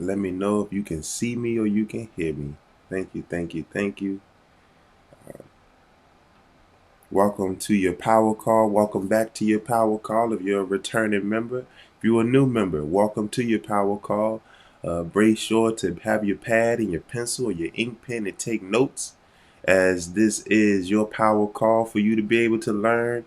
Let me know if you can see me or you can hear me. Thank you, thank you, thank you. Welcome to your power call. Welcome back to your power call if you're a returning member. If you're a new member, welcome to your power call. Brace sure to have your pad and your pencil or your ink pen and take notes, as this is your power call for you to be able to learn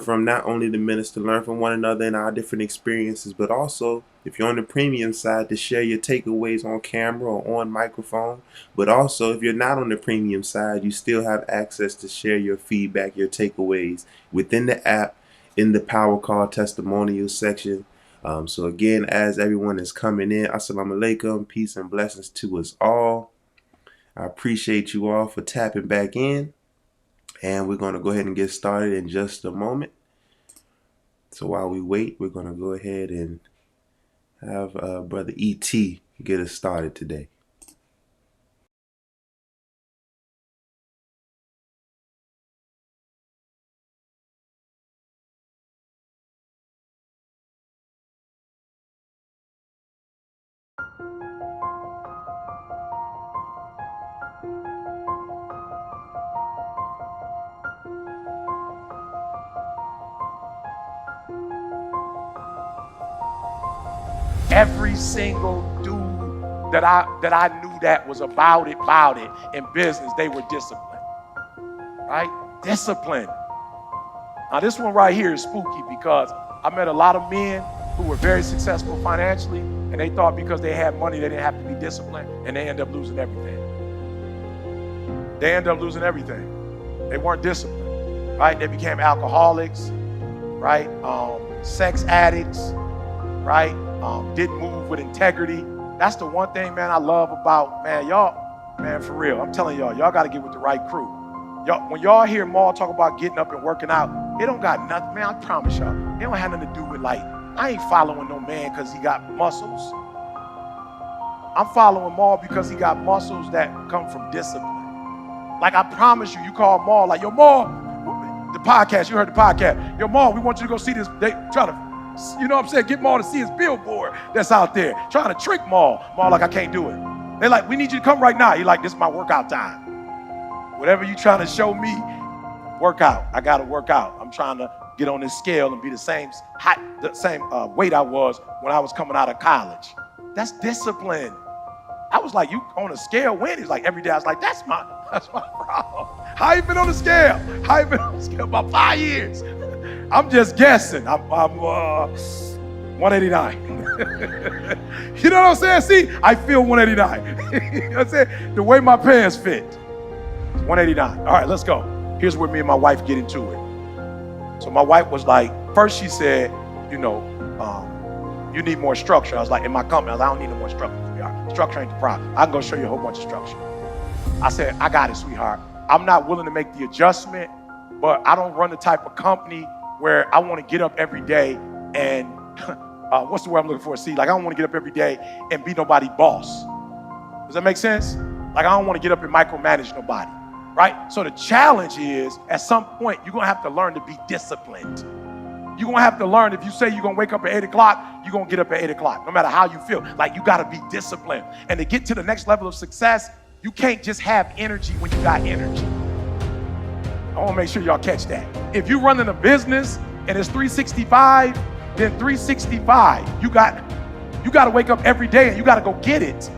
from not only the minister, learn from one another and our different experiences, but also, if you're on the premium side, to share your takeaways on camera or on microphone. But also, if you're not on the premium side, you still have access to share your feedback, your takeaways within the app in the power call testimonial section. So again, as everyone is coming in, assalamu alaikum, peace and blessings to us all. I appreciate you all for tapping back in, and we're going to go ahead and get started in just a moment. So while we wait, we're going to go ahead and have Brother E.T. get us started today. Every single dude that I knew that was about it in business, they were disciplined, right? Disciplined. Now this one right here is spooky because I met a lot of men who were very successful financially, and they thought because they had money they didn't have to be disciplined, and they end up losing everything. They end up losing everything. They weren't disciplined, right? They became alcoholics, right? Sex addicts, right? Didn't move with integrity. That's the one thing, man, I love about, man, y'all, man, for real. I'm telling y'all got to get with the right crew. Y'all, when y'all hear Maul talk about getting up and working out, it don't got nothing, man, I promise y'all. It don't have nothing to do with, like, I ain't following no man because he got muscles. I'm following Maul because he got muscles that come from discipline. Like, I promise you, you call Maul, like, yo, Maul, the podcast, you heard the podcast. Yo, Maul, we want you to go see this. They try to, you know what I'm saying, get Maul to see his billboard that's out there. Trying to trick Maul. Maul like, I can't do it. They like, we need you to come right now. He like, this is my workout time. Whatever you trying to show me, work out. I got to work out. I'm trying to get on this scale and be the same height, the same weight I was when I was coming out of college. That's discipline. I was like, you on a scale when? He's like, every day. I was like, that's my problem. How you been on the scale? How you been on the scale? About 5 years. I'm just guessing. I'm 189. You know what I'm saying? See, I feel 189. You know what I'm saying? The way my pants fit. 189. All right, let's go. Here's where me and my wife get into it. So my wife was like, first she said, you know, you need more structure. I was like, in my company, I was like, I don't need no more structure. Structure ain't the problem. I can go show you a whole bunch of structure. I said, I got it, sweetheart. I'm not willing to make the adjustment, but I don't run the type of company where I want to get up every day and, what's the word I'm looking for? See, like I don't want to get up every day and be nobody's boss. Does that make sense? Like I don't want to get up and micromanage nobody, right? So the challenge is, at some point, you're going to have to learn to be disciplined. You're going to have to learn, if you say you're going to wake up at 8 o'clock, you're going to get up at 8 o'clock, no matter how you feel. Like you got to be disciplined. And to get to the next level of success, you can't just have energy when you got energy. I want to make sure y'all catch that. If you're running a business and it's 365, then 365, you got to wake up every day and you got to go get it.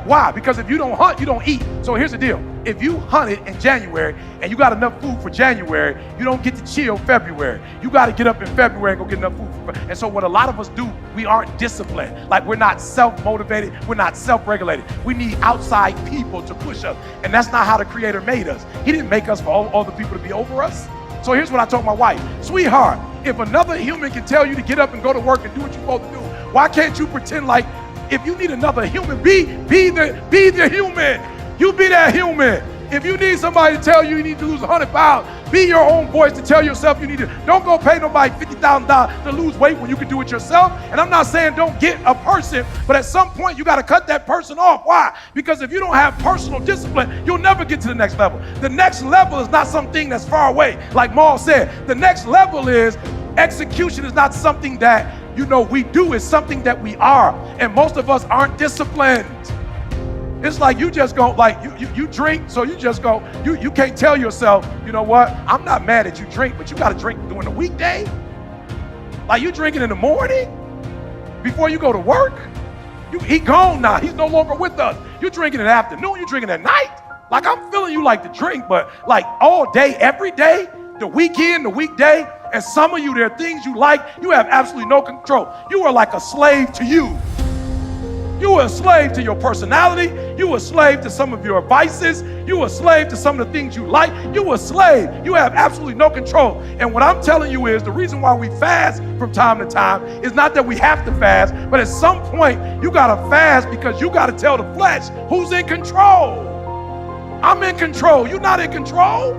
Why? Because if you don't hunt, you don't eat. So here's the deal. If you hunted in January and you got enough food for January, you don't get to chill February. You got to get up in February and go get enough food. And so what a lot of us do, we aren't disciplined. Like we're not self-motivated. We're not self-regulated. We need outside people to push us. And that's not how the Creator made us. He didn't make us for all other people to be over us. So here's what I told my wife. Sweetheart, if another human can tell you to get up and go to work and do what you're supposed to do, why can't you pretend like if you need another human, be the human. You be that human. If you need somebody to tell you need to lose 100 pounds, be your own voice to tell yourself you need to. Don't go pay nobody $50,000 to lose weight when you can do it yourself. And I'm not saying don't get a person, but at some point you got to cut that person off. Why? Because if you don't have personal discipline, you'll never get to the next level. The next level is not something that's far away. Like Maul said, the next level is execution is not something that we do. It's something that we are. And most of us aren't disciplined. It's like you just go, like you drink, so you just go, you can't tell yourself, you know what, I'm not mad at you drink, but you got to drink during the weekday. Like you drinking in the morning before you go to work. He gone now. He's no longer with us. You're drinking in the afternoon. You're drinking at night. Like I'm feeling you like to drink, but like all day, every day, the weekend, the weekday, and some of you, there are things you like, you have absolutely no control. You are like a slave to you. You are a slave to your personality. You are a slave to some of your vices. You are a slave to some of the things you like. You are a slave. You have absolutely no control. And what I'm telling you is the reason why we fast from time to time is not that we have to fast, but at some point you got to fast because you got to tell the flesh who's in control. I'm in control. You're not in control.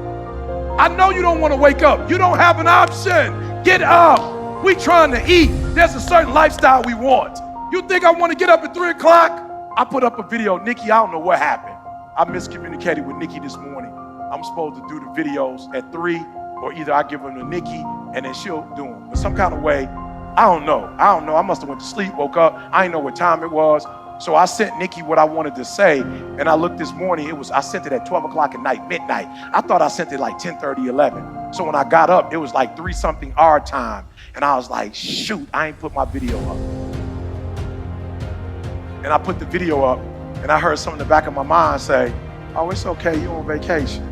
I know you don't want to wake up. You don't have an option. Get up. We trying to eat. There's a certain lifestyle we want. You think I want to get up at 3 o'clock? I put up a video. Nikki, I don't know what happened. I miscommunicated with Nikki this morning. I'm supposed to do the videos at 3, or either I give them to Nikki and then she'll do them. But some kind of way, I don't know. I must have went to sleep, woke up. I didn't know what time it was. So I sent Nikki what I wanted to say. And I looked this morning, I sent it at 12 o'clock at night, midnight. I thought I sent it like 10:30, 11. So when I got up, it was like 3 something our time. And I was like, shoot, I ain't put my video up. And I put the video up, and I heard something in the back of my mind say, oh, it's okay, you're on vacation.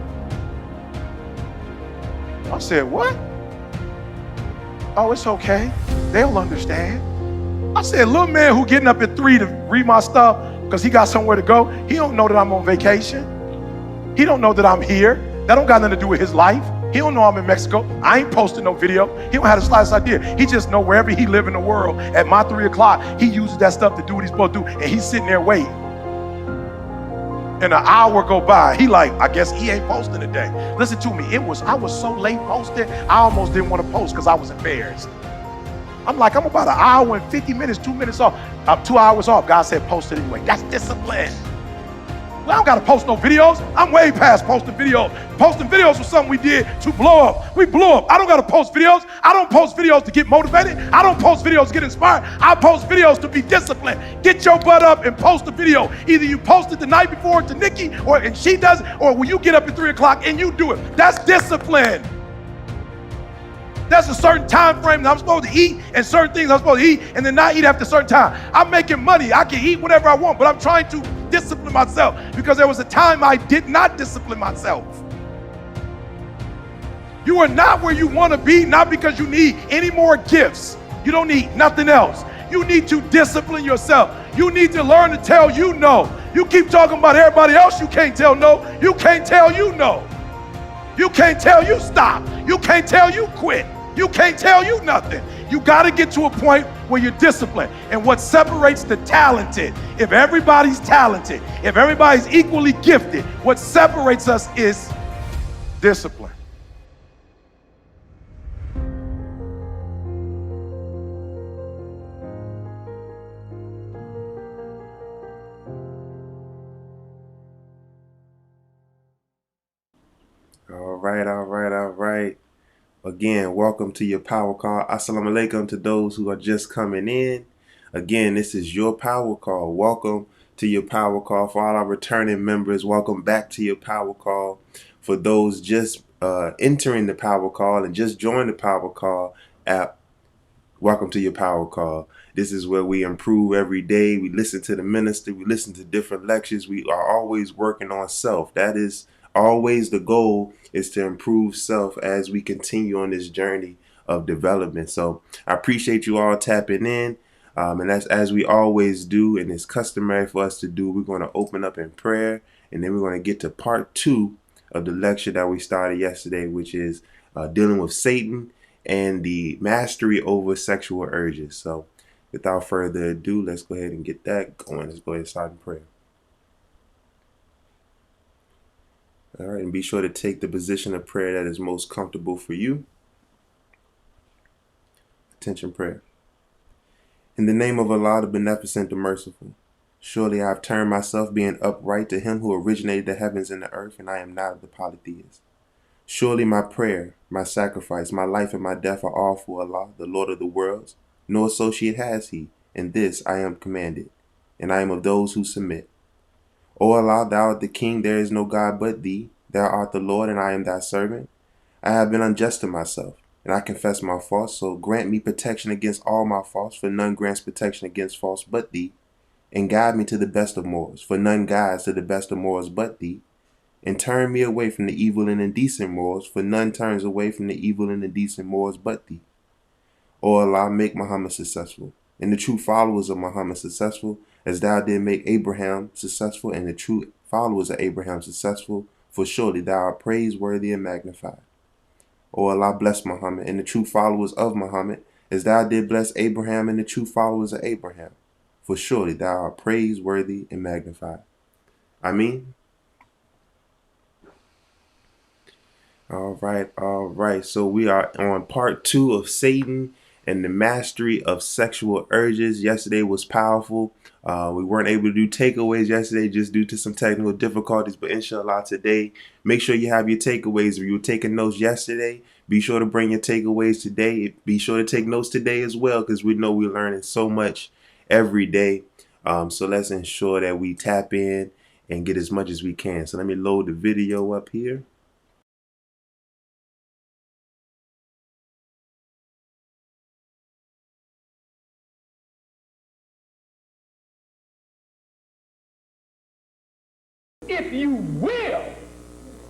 I said, what? Oh, it's okay, they'll understand. I said, little man who getting up at 3 to read my stuff because he got somewhere to go, he don't know that I'm on vacation. He don't know that I'm here. That don't got nothing to do with his life. He don't know I'm in Mexico. I ain't posting no video. He don't have the slightest idea. He just know wherever he live in the world, at my 3 o'clock, he uses that stuff to do what he's supposed to do, and he's sitting there waiting. And an hour go by. He like, I guess he ain't posting today. Listen to me. I was so late posting, I almost didn't want to post because I was embarrassed. I'm like, I'm about an hour and 50 minutes, 2 minutes off. I'm 2 hours off. God said, post it anyway. That's discipline. Well, I don't got to post no videos. I'm way past posting videos. Posting videos was something we did to blow up. We blew up. I don't got to post videos. I don't post videos to get motivated. I don't post videos to get inspired. I post videos to be disciplined. Get your butt up and post a video. Either you post it the night before to Nikki, and she does it, or when you get up at 3 o'clock and you do it. That's discipline. There's a certain time frame that I'm supposed to eat, and certain things I'm supposed to eat and then not eat after a certain time. I'm making money. I can eat whatever I want, but I'm trying to discipline myself because there was a time I did not discipline myself. You are not where you want to be, not because you need any more gifts. You don't need nothing else. You need to discipline yourself. You need to learn to tell you no. You keep talking about everybody else you can't tell no. You can't tell you no. You can't tell you stop. You can't tell you quit. You can't tell you nothing. You got to get to a point where you're disciplined. And what separates the talented, if everybody's talented, if everybody's equally gifted, what separates us is discipline. All right. Again, welcome to your power call. Assalamu alaikum to those who are just coming in. Again, this is your power call. Welcome to your power call. For all our returning members, welcome back to your power call. For those just entering the power call and just joined the power call app, welcome to your power call. This is where we improve every day. We listen to the minister. We listen to different lectures. We are always working on self. That is always the goal, is to improve self as we continue on this journey of development. So I appreciate you all tapping in. And that's as we always do, and it's customary for us to do. We're going to open up in prayer, and then we're going to get to part 2 of the lecture that we started yesterday, which is dealing with Satan and the mastery over sexual urges. So without further ado, let's go ahead and get that going. Let's go ahead and start in prayer. All right, and be sure to take the position of prayer that is most comfortable for you. Attention prayer. In the name of Allah, the Beneficent, the Merciful, surely I have turned myself, being upright, to Him who originated the heavens and the earth, and I am not of the polytheists. Surely my prayer, my sacrifice, my life, and my death are all for Allah, the Lord of the worlds. no associate has he. In this I am commanded, and I am of those who submit. O Allah, thou art the King, there is no God but thee. Thou art the Lord, and I am thy servant. I have been unjust to myself, and I confess my faults, so grant me protection against all my faults, for none grants protection against faults but thee. And guide me to the best of morals, for none guides to the best of morals but thee. And turn me away from the evil and indecent morals, for none turns away from the evil and indecent morals but thee. O Allah, make Muhammad successful, and the true followers of Muhammad successful, as thou did make Abraham successful, and the true followers of Abraham successful, for surely thou art praiseworthy and magnified. O Allah, bless Muhammad and the true followers of Muhammad, as thou did bless Abraham and the true followers of Abraham, for surely thou art praiseworthy and magnified. Ameen. All right. So we are on part 2 of Satan and the mastery of sexual urges. Yesterday was powerful. We weren't able to do takeaways yesterday just due to some technical difficulties, but inshallah today, make sure you have your takeaways. If you were taking notes yesterday, be sure to bring your takeaways today. Be sure to take notes today as well, because we know we're learning so much every day. So let's ensure that we tap in and get as much as we can. So let me load the video up here. If you will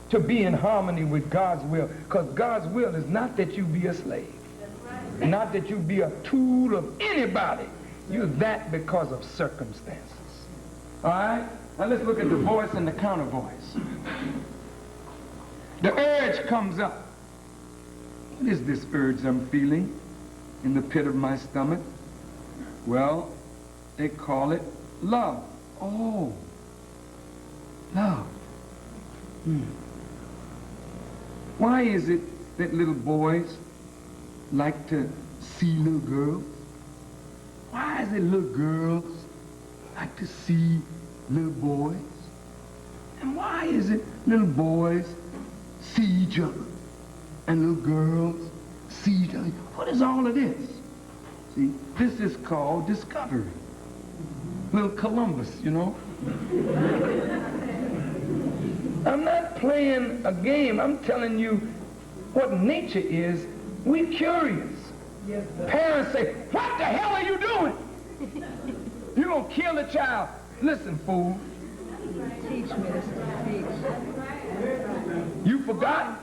to be in harmony with God's will, because God's will is not that you be a slave, not that you be a tool of anybody. You're that because of circumstances. All right? Now let's look at the voice and the counter voice. The urge comes up. What is this urge I'm feeling in the pit of my stomach? Well, they call it love. Oh. Love. Why is it that little boys like to see little girls? Why is it little girls like to see little boys? And why is it little boys see each other and little girls see each other? What is all of this? See, this is called discovery. Little Columbus, you know? I'm not playing a game. I'm telling you what nature is. We're curious. Yes, parents say, what the hell are you doing? You're going to kill a child. Listen, fool. Teach, minister, teach. You forgot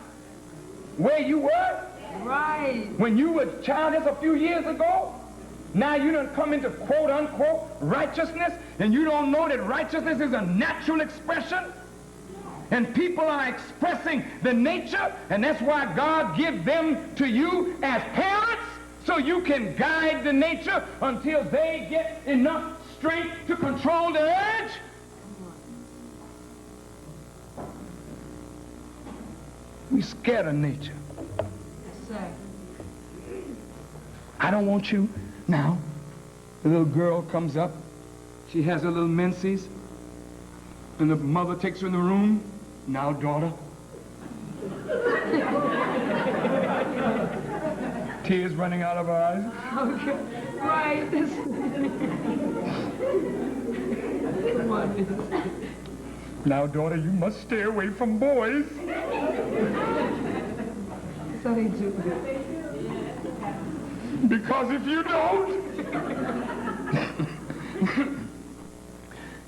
where you were? Right. When you were a child just a few years ago? Now you done come into quote-unquote righteousness, and you don't know that righteousness is a natural expression? And people are expressing the nature, and that's why God gives them to you as parents, so you can guide the nature until they get enough strength to control the urge. We scared of nature. Yes, sir. I don't want you. Now, the little girl comes up. She has her little menses, and the mother takes her in the room. Now, daughter. Tears running out of her eyes. Okay. Right. Now, daughter, you must stay away from boys. So they do. Because if you don't,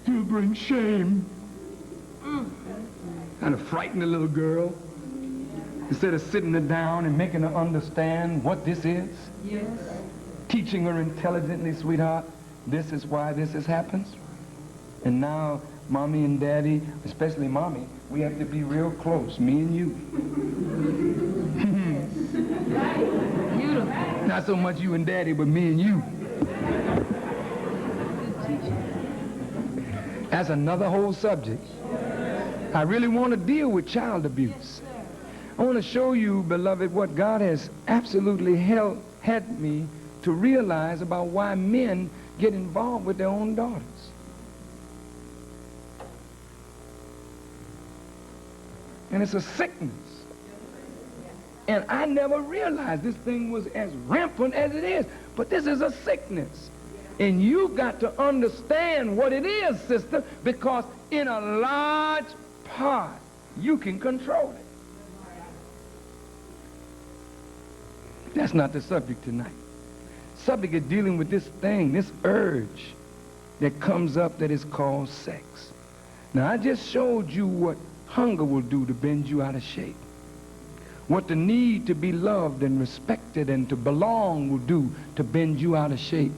you'll bring shame. Kind of frighten the little girl instead of sitting her down and making her understand what this is. Yes. Teaching her intelligently, sweetheart, this is why this has happened. And now, mommy and daddy, especially mommy, we have to be real close, me and you. Beautiful. Not so much you and daddy, but me and you. That's another whole subject. I really want to deal with child abuse. I want to show you, beloved, what God has absolutely had me to realize about why men get involved with their own daughters. And it's a sickness. And I never realized this thing was as rampant as it is. But this is a sickness. And you got to understand what it is, sister, because in a large part, you can control it. That's not the subject tonight. Subject is dealing with this thing, this urge that comes up that is called sex. Now, I just showed you what hunger will do to bend you out of shape. What the need to be loved and respected and to belong will do to bend you out of shape.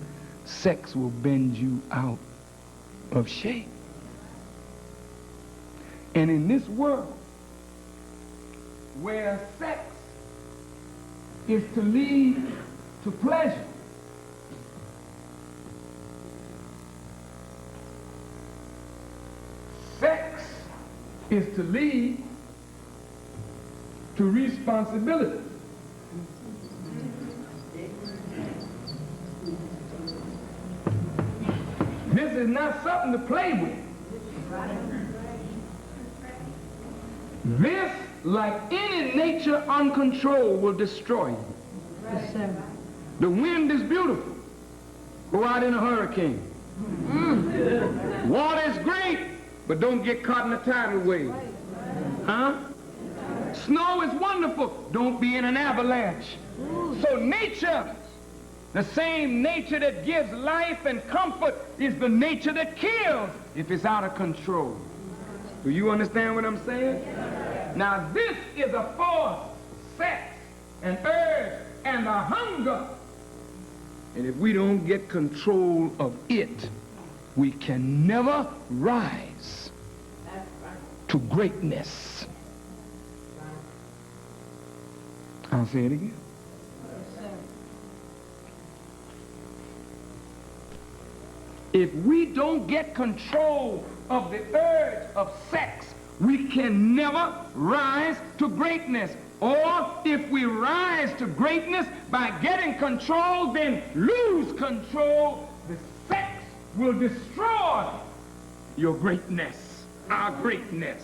Sex will bend you out of shape. And in this world, where sex is to lead to pleasure, sex is to lead to responsibility. This is not something to play with. This, like any nature uncontrolled, will destroy you. Yes, sir. The wind is beautiful. Go out in a hurricane. Water is great, but don't get caught in a tidal wave. Huh? Snow is wonderful. Don't be in an avalanche. So nature, the same nature that gives life and comfort, is the nature that kills if it's out of control. Do you understand what I'm saying? Now this is a force, sex, and urge, and a hunger. And if we don't get control of it, we can never rise to greatness. I'll say it again. If we don't get control of the urge of sex, we can never rise to greatness. Or if we rise to greatness by getting control, then lose control, the sex will destroy your greatness, our greatness.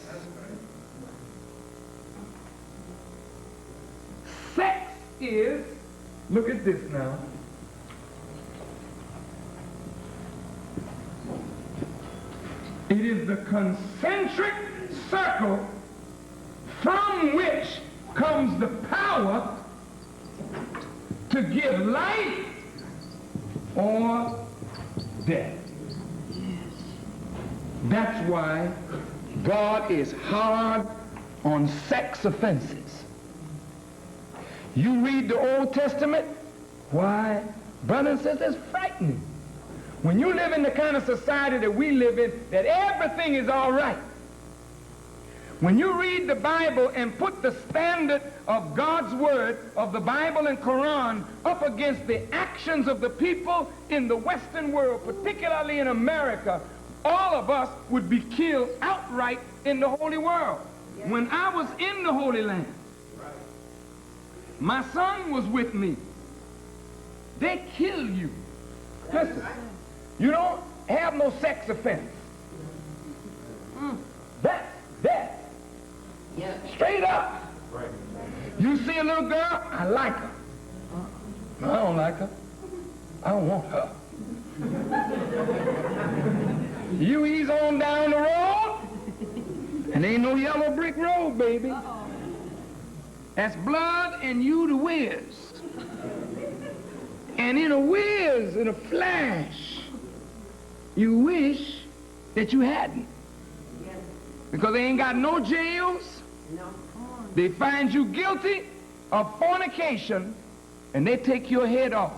Sex is, look at this now, it is the concentric circle from which comes the power to give life or death. That's why God is hard on sex offenses. You read the Old Testament, why, brother and sister, it's frightening. When you live in the kind of society that we live in, that everything is all right. When you read the Bible and put the standard of God's word, of the Bible and Quran, up against the actions of the people in the Western world, particularly in America, all of us would be killed outright in the Holy World. When I was in the Holy Land, my son was with me. They kill you. Listen, you don't have no sex offense. That's death. Straight up. You see a little girl, I like her. No, I don't like her. I don't want her. You ease on down the road, and ain't no yellow brick road, baby. That's blood and you the whiz. And in a whiz, in a flash, you wish that you hadn't. Because they ain't got no jails. They find you guilty of fornication, and they take your head off.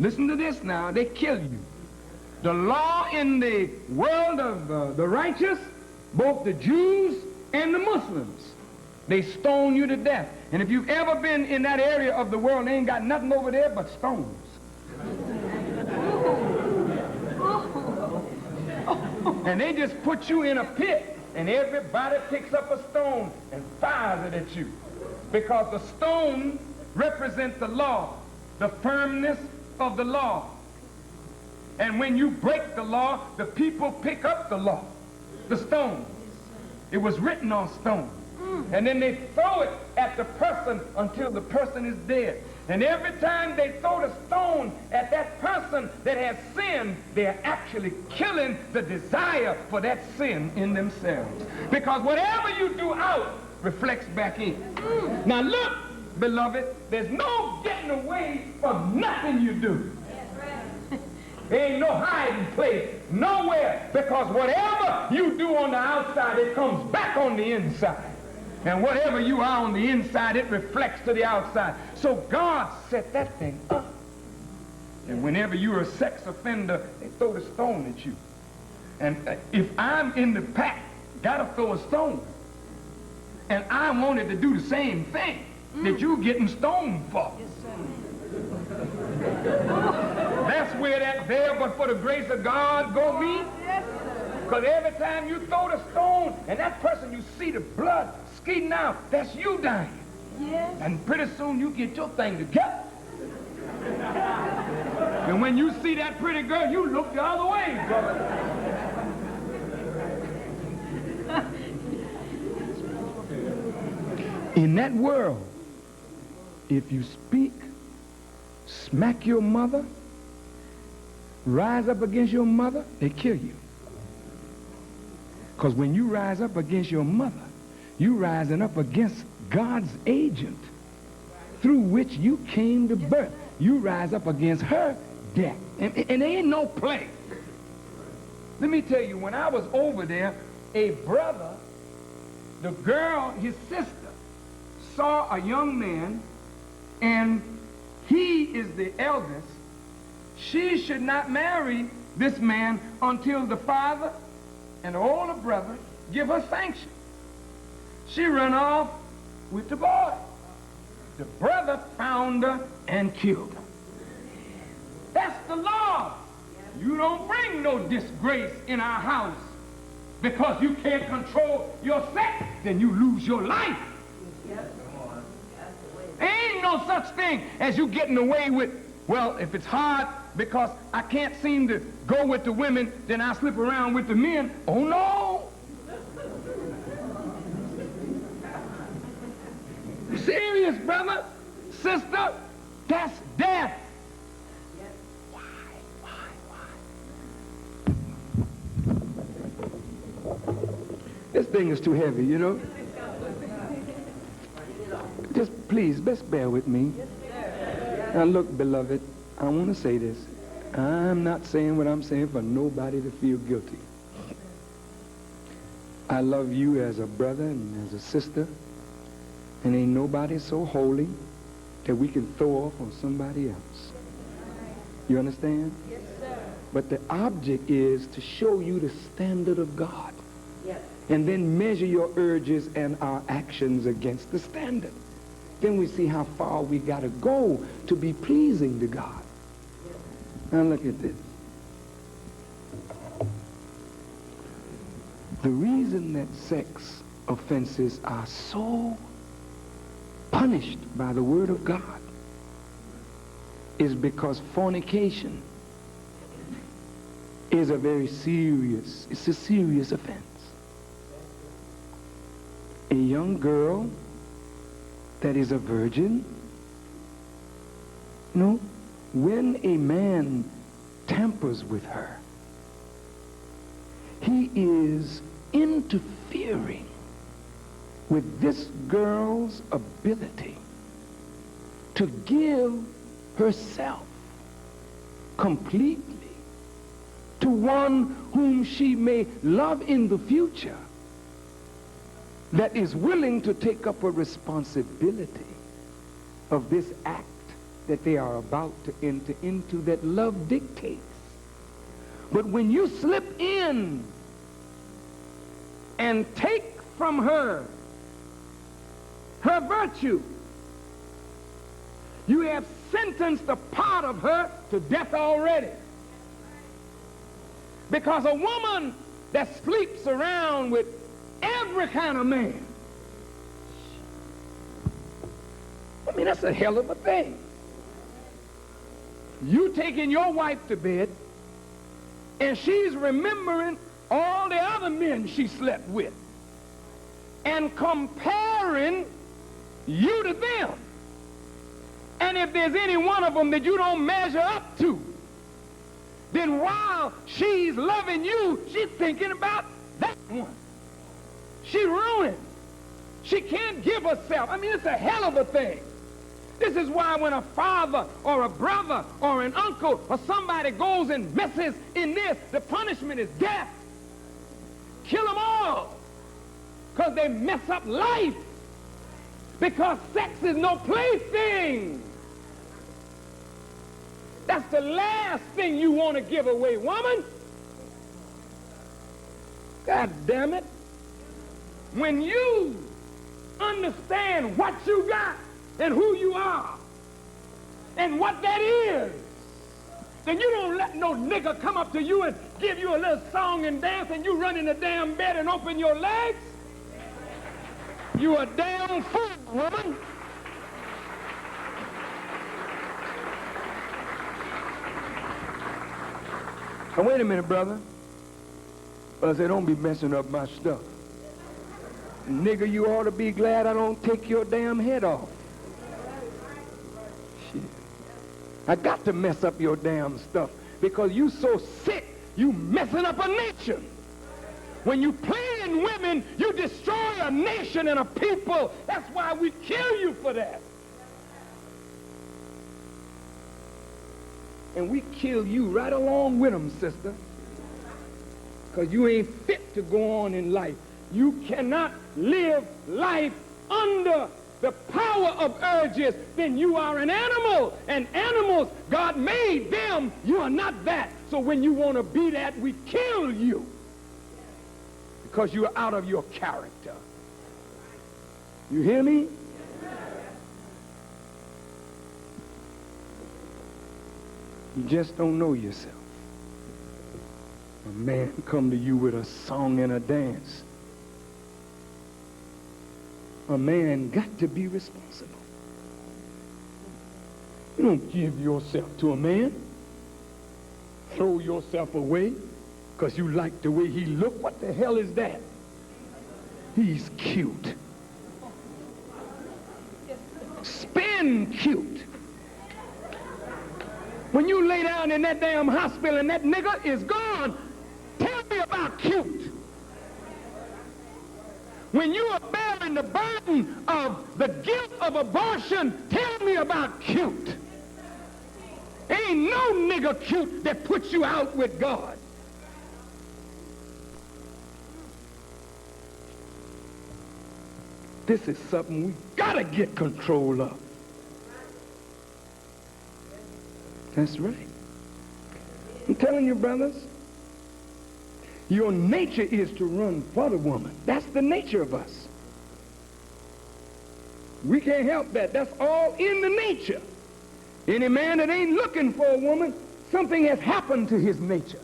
Listen to this now, they kill you. The law in the world of the righteous, both the Jews and the Muslims, they stone you to death. And if you've ever been in that area of the world, they ain't got nothing over there but stones. And they just put you in a pit, and everybody picks up a stone and fires it at you. Because the stone represents the law, the firmness of the law. And when you break the law, the people pick up the law, the stone. It was written on stone. And then they throw it at the person until the person is dead. And every time they throw the stone at that person that has sinned, they're actually killing the desire for that sin in themselves. Because whatever you do out reflects back in. Now look, beloved, there's no getting away from nothing you do. There ain't no hiding place, nowhere, because whatever you do on the outside, it comes back on the inside. And whatever you are on the inside, it reflects to the outside. So God set that thing up. And whenever you're a sex offender, they throw the stone at you. And if I'm in the pack, gotta throw a stone. And I wanted to do the same thing that you getting stoned for. That's where that there but for the grace of God go me. Because every time you throw the stone and that person, you see the blood skeeting out, that's you dying. Yes. And pretty soon you get your thing together. And when you see that pretty girl, you look the other way, brother. In that world, if you speak, smack your mother, rise up against your mother, they kill you. Because when you rise up against your mother, you rising up against God's agent through which you came to birth. You rise up against her death. And there ain't no play. Let me tell you, when I was over there, a brother, the girl, his sister, saw a young man, and he is the eldest. She should not marry this man until the father and the older brother give her sanction. She ran off with the boy. The brother found her and killed her. That's the law. You don't bring no disgrace in our house because you can't control your sex, then you lose your life. There ain't no such thing as you getting away with, well, if it's hard because I can't seem to go with the women, then I slip around with the men. Oh, no. You serious, brother? Sister? That's death. Why? This thing is too heavy, you know? Just please, best bear with me. Now look, beloved, I want to say this. I'm not saying what I'm saying for nobody to feel guilty. I love you as a brother and as a sister, and ain't nobody so holy that we can throw off on somebody else. You understand? Yes, sir. But the object is to show you the standard of God. Yes. And then measure your urges and our actions against the standard. Then we see how far we got to go to be pleasing to God. Now look at this. The reason that sex offenses are so punished by the Word of God is because fornication is it's a serious offense. A young girl that is a virgin, when a man tampers with her, he is interfering with this girl's ability to give herself completely to one whom she may love in the future, that is willing to take up a responsibility of this act that they are about to enter into that love dictates. But when you slip in and take from her virtue, you have sentenced a part of her to death already. Because a woman that sleeps around with every kind of man, I mean, that's a hell of a thing. You taking your wife to bed, and she's remembering all the other men she slept with. and comparing you to them. And if there's any one of them that you don't measure up to, then while she's loving you, she's thinking about that one. She ruined. She can't give herself. I mean, it's a hell of a thing. This is why when a father or a brother or an uncle or somebody goes and messes in this, the punishment is death. Kill them all. Because they mess up life. Because sex is no plaything. That's the last thing you want to give away, woman. God damn it. When you understand what you got and who you are and what that is, then you don't let no nigga come up to you and give you a little song and dance and you run in the damn bed and open your legs. You a damn fool, woman. Now wait a minute, brother. I said, don't be messing up my stuff. Nigga, you ought to be glad I don't take your damn head off. Shit. I got to mess up your damn stuff because you so sick, you messing up a nation. When you play in women, you destroy a nation and a people. That's why we kill you for that. And we kill you right along with them, sister. Because you ain't fit to go on in life. You cannot live life under the power of urges. Then you are an animal. And animals, God made them. You are not that. So when you want to be that, we kill you. Because you're out of your character. You hear me? You just don't know yourself. A man come to you with a song and a dance. A man got to be responsible. You don't give yourself to a man. Throw yourself away because you like the way he look. What the hell is that? He's cute. Spin cute. When you lay down in that damn hospital and that nigga is gone, tell me about cute. When you are bearing the burden of the guilt of abortion, tell me about cute. Ain't no nigga cute that puts you out with God. This is something we gotta get control of. That's right. I'm telling you, brothers, your nature is to run for the woman. That's the nature of us. We can't help that. That's all in the nature. Any man that ain't looking for a woman, something has happened to his nature.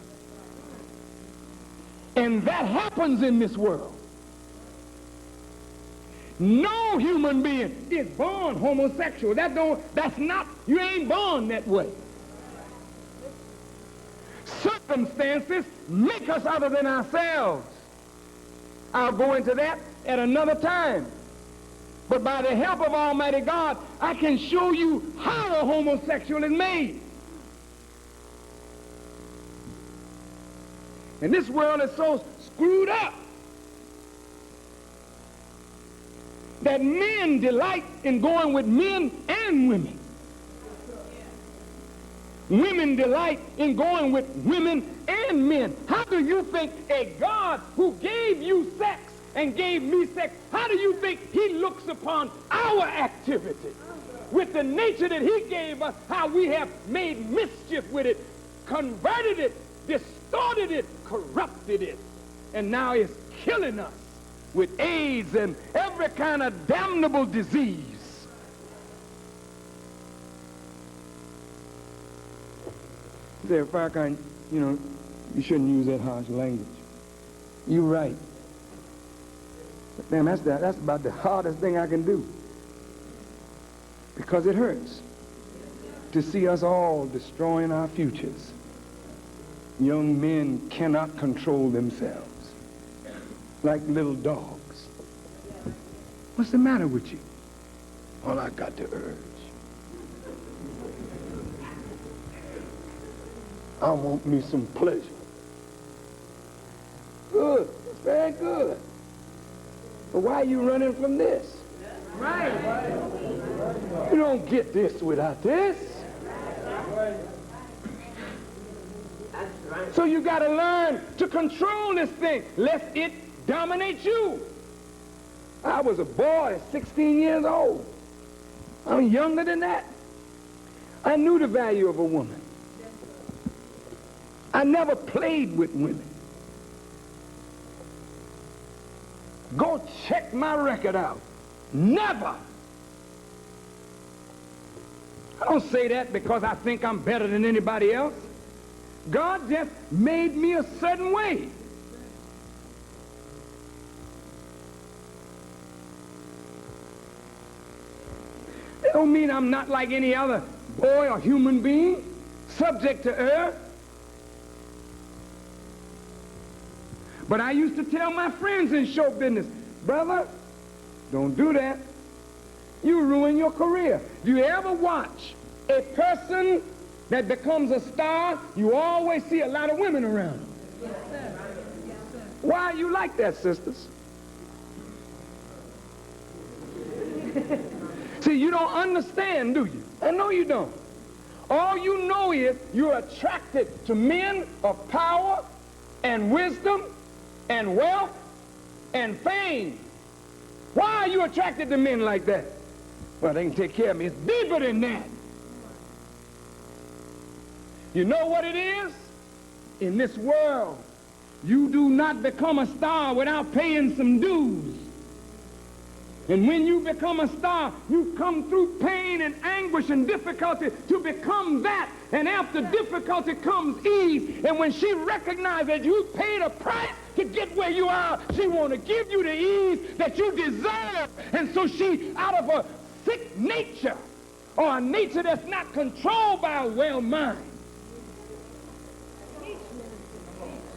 And that happens in this world. No human being is born homosexual. That's not, you ain't born that way. Circumstances make us other than ourselves. I'll go into that at another time. But by the help of Almighty God, I can show you how a homosexual is made. And this world is so screwed up that men delight in going with men and women. Women delight in going with women and men. How do you think a God who gave you sex and gave me sex, how do you think he looks upon our activity? With the nature that he gave us, how we have made mischief with it, converted it, distorted it, corrupted it, and now it's killing us with AIDS and every kind of damnable disease. Say, Farrakhan, you shouldn't use that harsh language. You're right. But damn, that's about the hardest thing I can do. Because it hurts to see us all destroying our futures. Young men cannot control themselves like little dogs. What's the matter with you? Well, I got the urge. I want me some pleasure. Good. It's very good. But why are you running from this? Right. You don't get this without this. So you got to learn to control this thing, lest it dominate you. I was a boy, 16 years old. I'm younger than that. I knew the value of a woman. I never played with women. Go check my record out. Never. I don't say that because I think I'm better than anybody else. God just made me a certain way. It don't mean I'm not like any other boy or human being, subject to error. But I used to tell my friends in show business, brother, don't do that. You ruin your career. Do you ever watch a person that becomes a star? You always see a lot of women around them. Yes, sir. Yes, sir. Why are you like that, sisters? See, you don't understand, do you? I know you don't. All you know is you're attracted to men of power and wisdom and wealth and fame. Why are you attracted to men like that? Well, they can take care of me. It's deeper than that. You know what it is? In this world, you do not become a star without paying some dues. And when you become a star, you come through pain and anguish and difficulty to become that. And after difficulty comes ease. And when she recognizes that you paid a price to get where you are, she want to give you the ease that you deserve. And so she, out of a sick nature, or a nature that's not controlled by a well mind.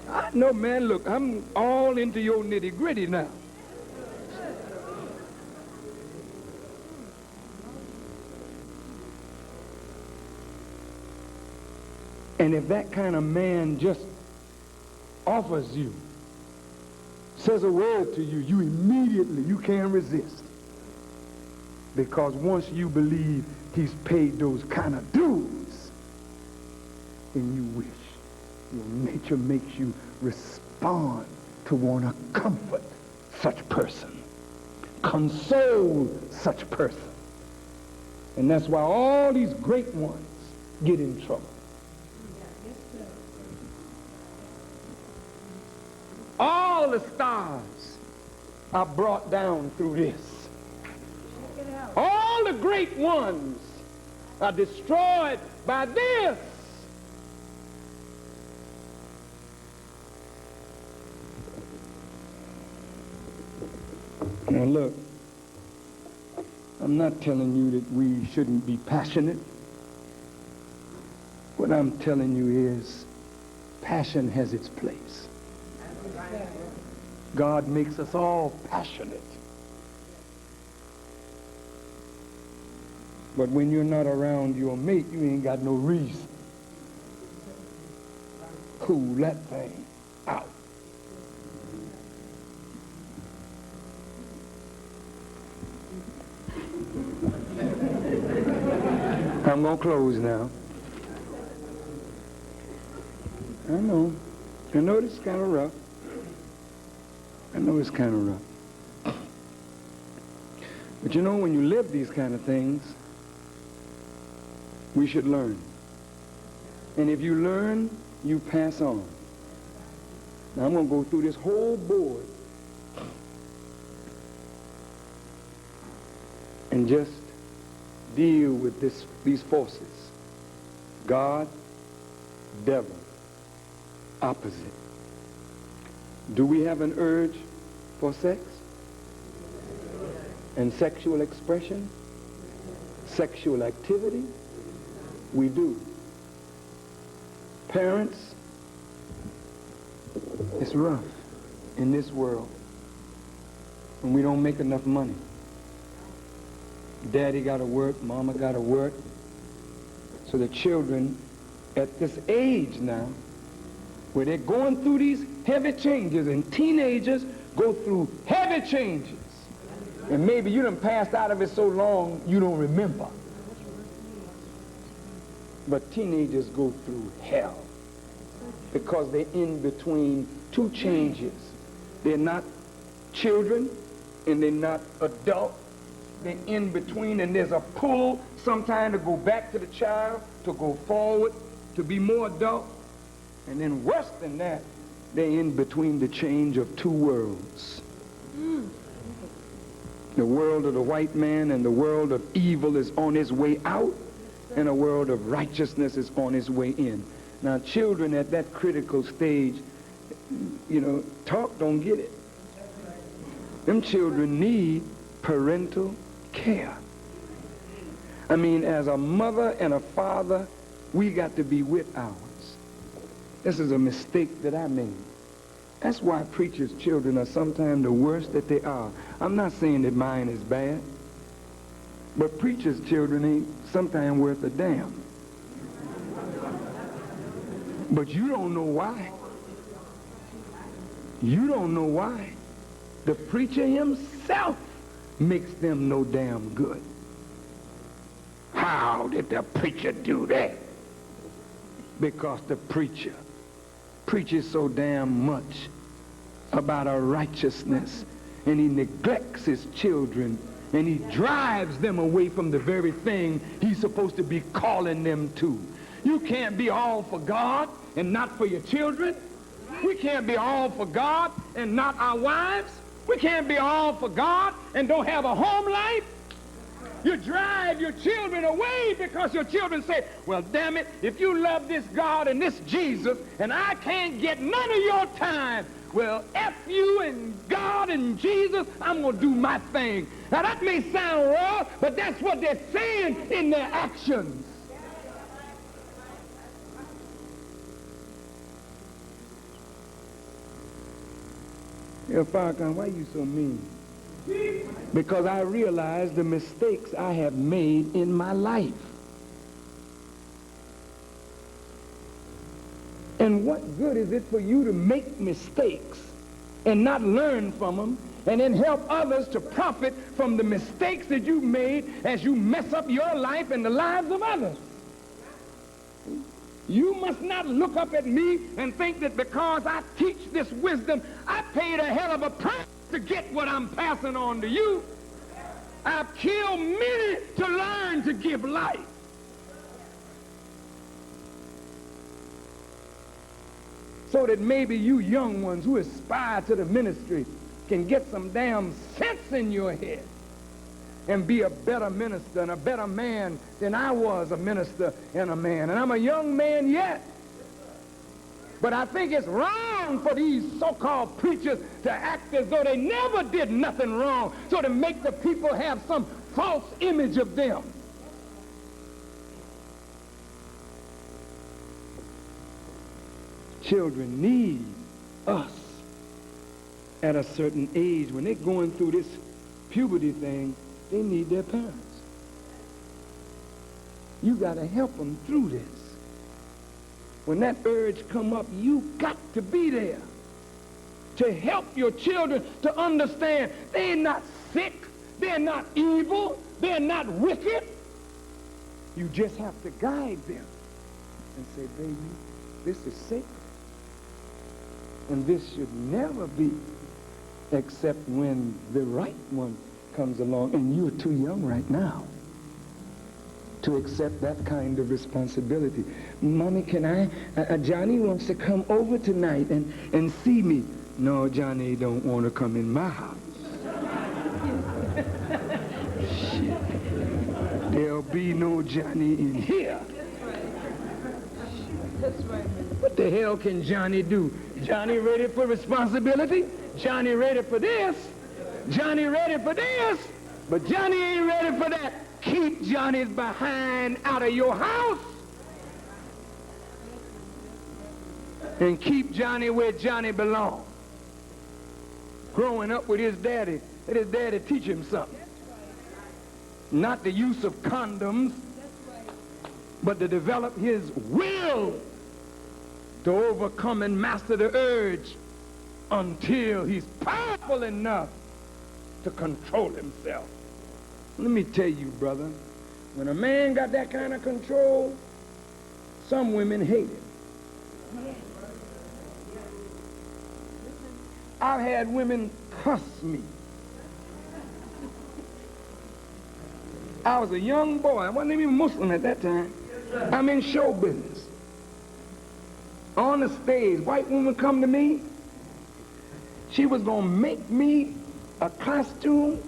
I know, man, look, I'm all into your nitty-gritty now. And if that kind of man just offers you, says a word to you, you immediately, you can't resist. Because once you believe he's paid those kind of dues, then you wish. Your nature makes you respond to want to comfort such person, console such person. And that's why all these great ones get in trouble. All the stars are brought down through this. All the great ones are destroyed by this. Now look, I'm not telling you that we shouldn't be passionate. What I'm telling you is passion has its place. God makes us all passionate. But when you're not around your mate, you ain't got no reason. Cool that thing out. I'm going to close now. I know this is kind of rough. I know it's kind of rough. But you know, when you live these kind of things, we should learn. And if you learn, you pass on. Now I'm going to go through this whole board and just deal with these forces. God, devil, opposite. Do we have an urge for sex? And sexual expression? Sexual activity? We do. Parents, it's rough in this world when we don't make enough money. Daddy got to work, mama got to work. So the children at this age now, where they're going through these heavy changes, and teenagers go through heavy changes. And maybe you done passed out of it so long you don't remember. But teenagers go through hell because they're in between two changes. They're not children and they're not adult. They're in between, and there's a pull sometimes to go back to the child, to go forward, to be more adult. And then worse than that, they're in between the change of two worlds. The world of the white man and the world of evil is on its way out, and a world of righteousness is on its way in. Now, children at that critical stage, you know, talk don't get it. Them children need parental care. I mean, as a mother and a father, we got to be with ours. This is a mistake that I made. That's why preachers' children are sometimes the worst that they are. I'm not saying that mine is bad, but preachers' children ain't sometimes worth a damn. But you don't know why. You don't know why. The preacher himself makes them no damn good. How did the preacher do that? Because the preacher preaches so damn much about a righteousness, and he neglects his children, and he drives them away from the very thing he's supposed to be calling them to. You can't be all for God and not for your children. We can't be all for God and not our wives. We can't be all for God and don't have a home life. You drive your children away because your children say, well, damn it, if you love this God and this Jesus and I can't get none of your time, well, F you and God and Jesus, I'm going to do my thing. Now, that may sound raw, but that's what they're saying in their actions. Yeah, Farrakhan, why are you so mean? Because I realize the mistakes I have made in my life. And what good is it for you to make mistakes and not learn from them and then help others to profit from the mistakes that you made as you mess up your life and the lives of others? You must not look up at me and think that because I teach this wisdom, I paid a hell of a price to get what I'm passing on to you. I've killed many to learn to give life. So that maybe you young ones who aspire to the ministry can get some damn sense in your head and be a better minister and a better man than I was a minister and a man. And I'm a young man yet. But I think it's wrong for these so-called preachers to act as though they never did nothing wrong, so to make the people have some false image of them. Children need us at a certain age. When they're going through this puberty thing, they need their parents. You got to help them through this. When that urge come up, you got to be there to help your children to understand they're not sick, they're not evil, they're not wicked. You just have to guide them and say, baby, this is sacred. And this should never be except when the right one comes along, and you're too young right now to accept that kind of responsibility. Mommy, can I, Johnny wants to come over tonight and see me. No, Johnny don't want to come in my house. Shit. There'll be no Johnny in here. That's right. What the hell can Johnny do? Johnny ready for responsibility? Johnny ready for this? Johnny ready for this? But Johnny ain't ready for that. Keep Johnny's behind out of your house. And keep Johnny where Johnny belongs. Growing up with his daddy, let his daddy teach him something. not the use of condoms, but to develop his will to overcome and master the urge until he's powerful enough to control himself. Let me tell you, brother, when a man got that kind of control, some women hate it. I've had women cuss me. I was a young boy. I wasn't even Muslim at that time. I'm in show business. On the stage, white woman come to me. She was going to make me a costume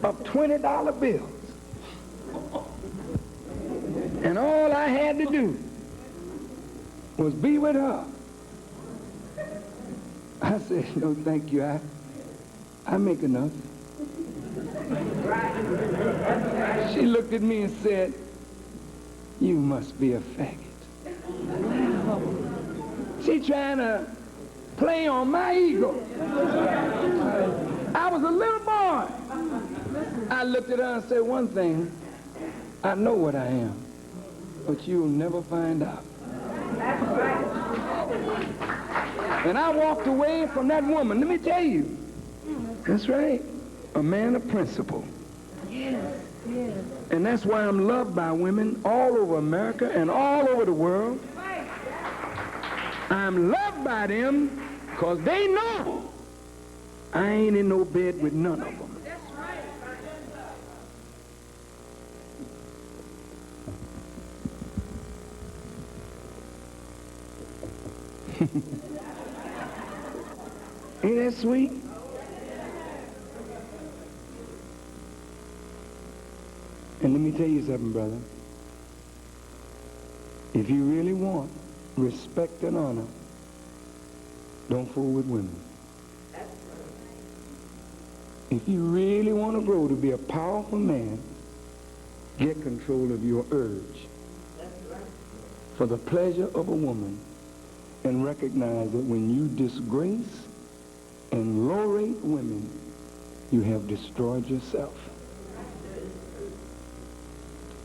of $20 bills. And all I had to do was be with her. I said, no, thank you. I make enough. She looked at me and said, you must be a faggot. She trying to play on my ego. I was a little boy. I looked at her and said one thing, I know what I am, but you'll never find out. And I walked away from that woman. Let me tell you, that's right, a man of principle. Yes, yes. And that's why I'm loved by women all over America and all over the world. I'm loved by them because they know I ain't in no bed with none of them. That's right. Ain't that sweet? And let me tell you something, brother. If you really want respect and honor, don't fool with women. If you really want to grow to be a powerful man, get control of your urge for the pleasure of a woman, and recognize that when you disgrace and low-rate women, you have destroyed yourself.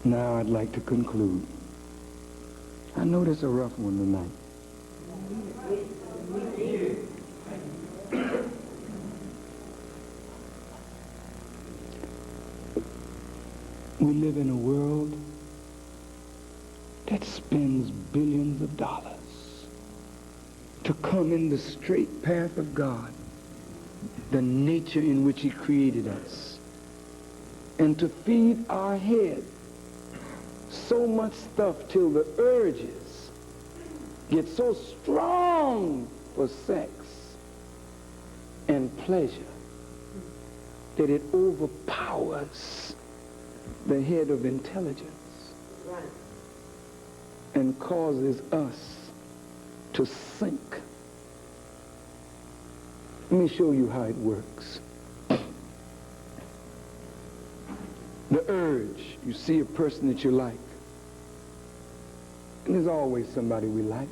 Now I'd like to conclude. I know this is a rough one tonight. We live in a world that spends billions of dollars to come in the straight path of God, the nature in which he created us, and to feed our head so much stuff till the urges get so strong for sex and pleasure that it overpowers the head of intelligence and causes us to sink. Let me show you how it works. The urge, you see a person that you like, and there's always somebody we like,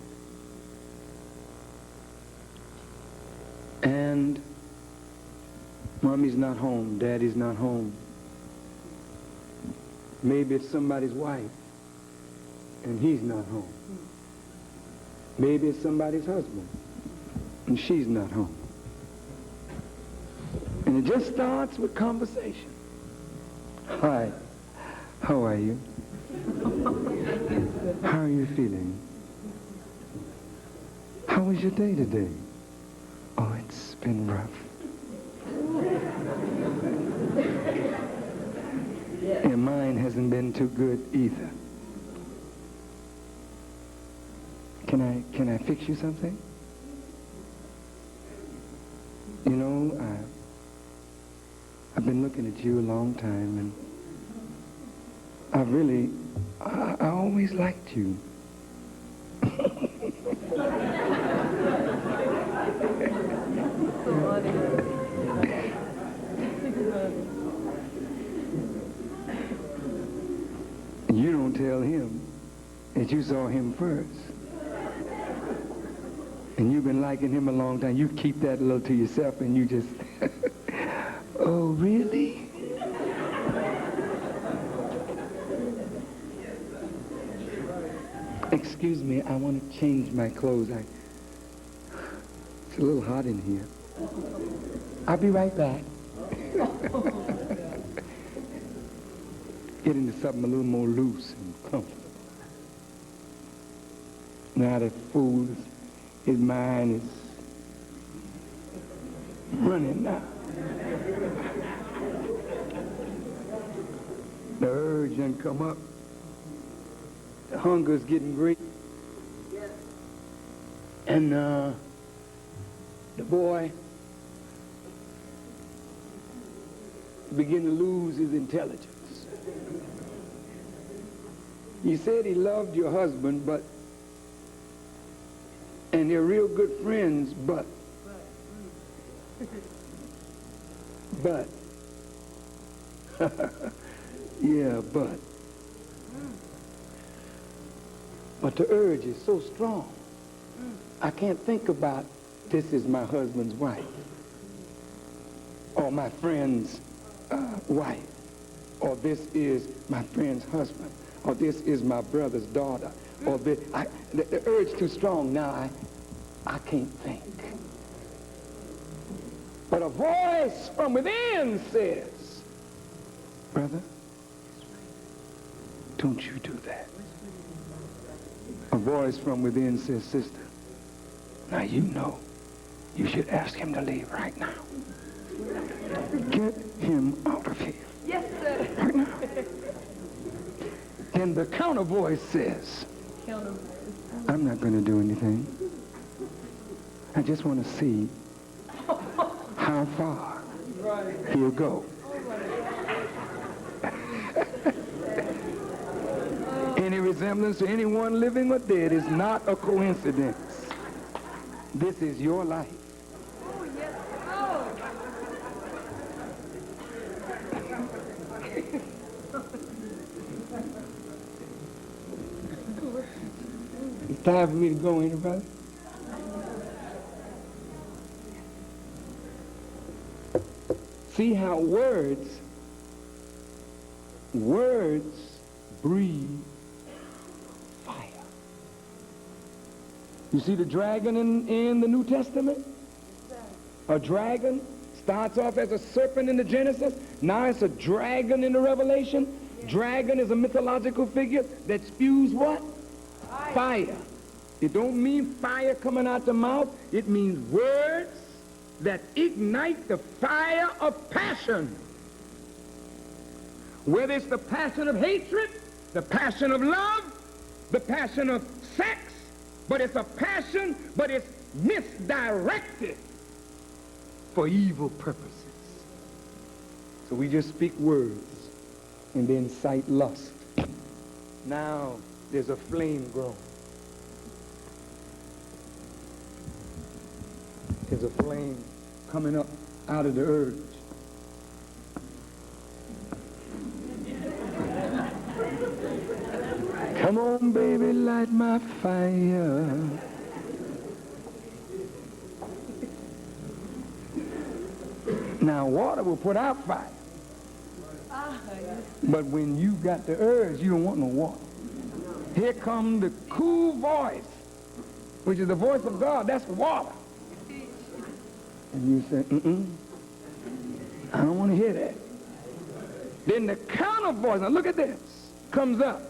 and mommy's not home, daddy's not home. Maybe it's somebody's wife, and he's not home. Maybe it's somebody's husband, and she's not home. And it just starts with conversation. Hi, how are you? How are you feeling? How was your day today? Oh, it's been rough. And mine hasn't been too good either. Can I fix you something? You know, I've been looking at you a long time, and I always liked you. You don't tell him that you saw him first. And you've been liking him a long time. You keep that a little to yourself, and you just, oh, really? excuse me, I want to change my clothes. It's a little hot in here. I'll be right back. Get into something a little more loose and comfortable. Now that fool, his mind is running now. The urge done come up. The hunger's getting great. And the boy began to lose his intelligence. You said he loved your husband, and they're real good friends, but yeah, but the urge is so strong. I can't think about this is my husband's wife, or my friend's wife, or this is my friend's husband, or this is my brother's daughter, or this. The urge too strong now. I can't think. But a voice from within says, brother, don't you do that. A voice from within says, sister, now you know you should ask him to leave right now. Get him out of here. Yes, sir. Right now. And the counter voice says, I'm not going to do anything. I just want to see how far he'll go. Any resemblance to anyone living or dead is not a coincidence. This is your life. Oh, yes. Oh. It's time for me to go, anybody? See how words breathe fire. You see the dragon in the New Testament? A dragon starts off as a serpent in the Genesis. Now it's a dragon in the Revelation. Dragon is a mythological figure that spews what? Fire. It don't mean fire coming out the mouth. It means words that ignite the fire of passion. Whether it's the passion of hatred, the passion of love, the passion of sex, but it's a passion, but it's misdirected for evil purposes. So we just speak words and then cite lust. Now there's a flame growing. There's a flame coming up out of the urge. Come on, baby, light my fire. Now, water will put out fire. But when you got the urge, you don't want no water. Here comes the cool voice, which is the voice of God. That's water. And you say, I don't want to hear that. Then the counter voice, now look at this, comes up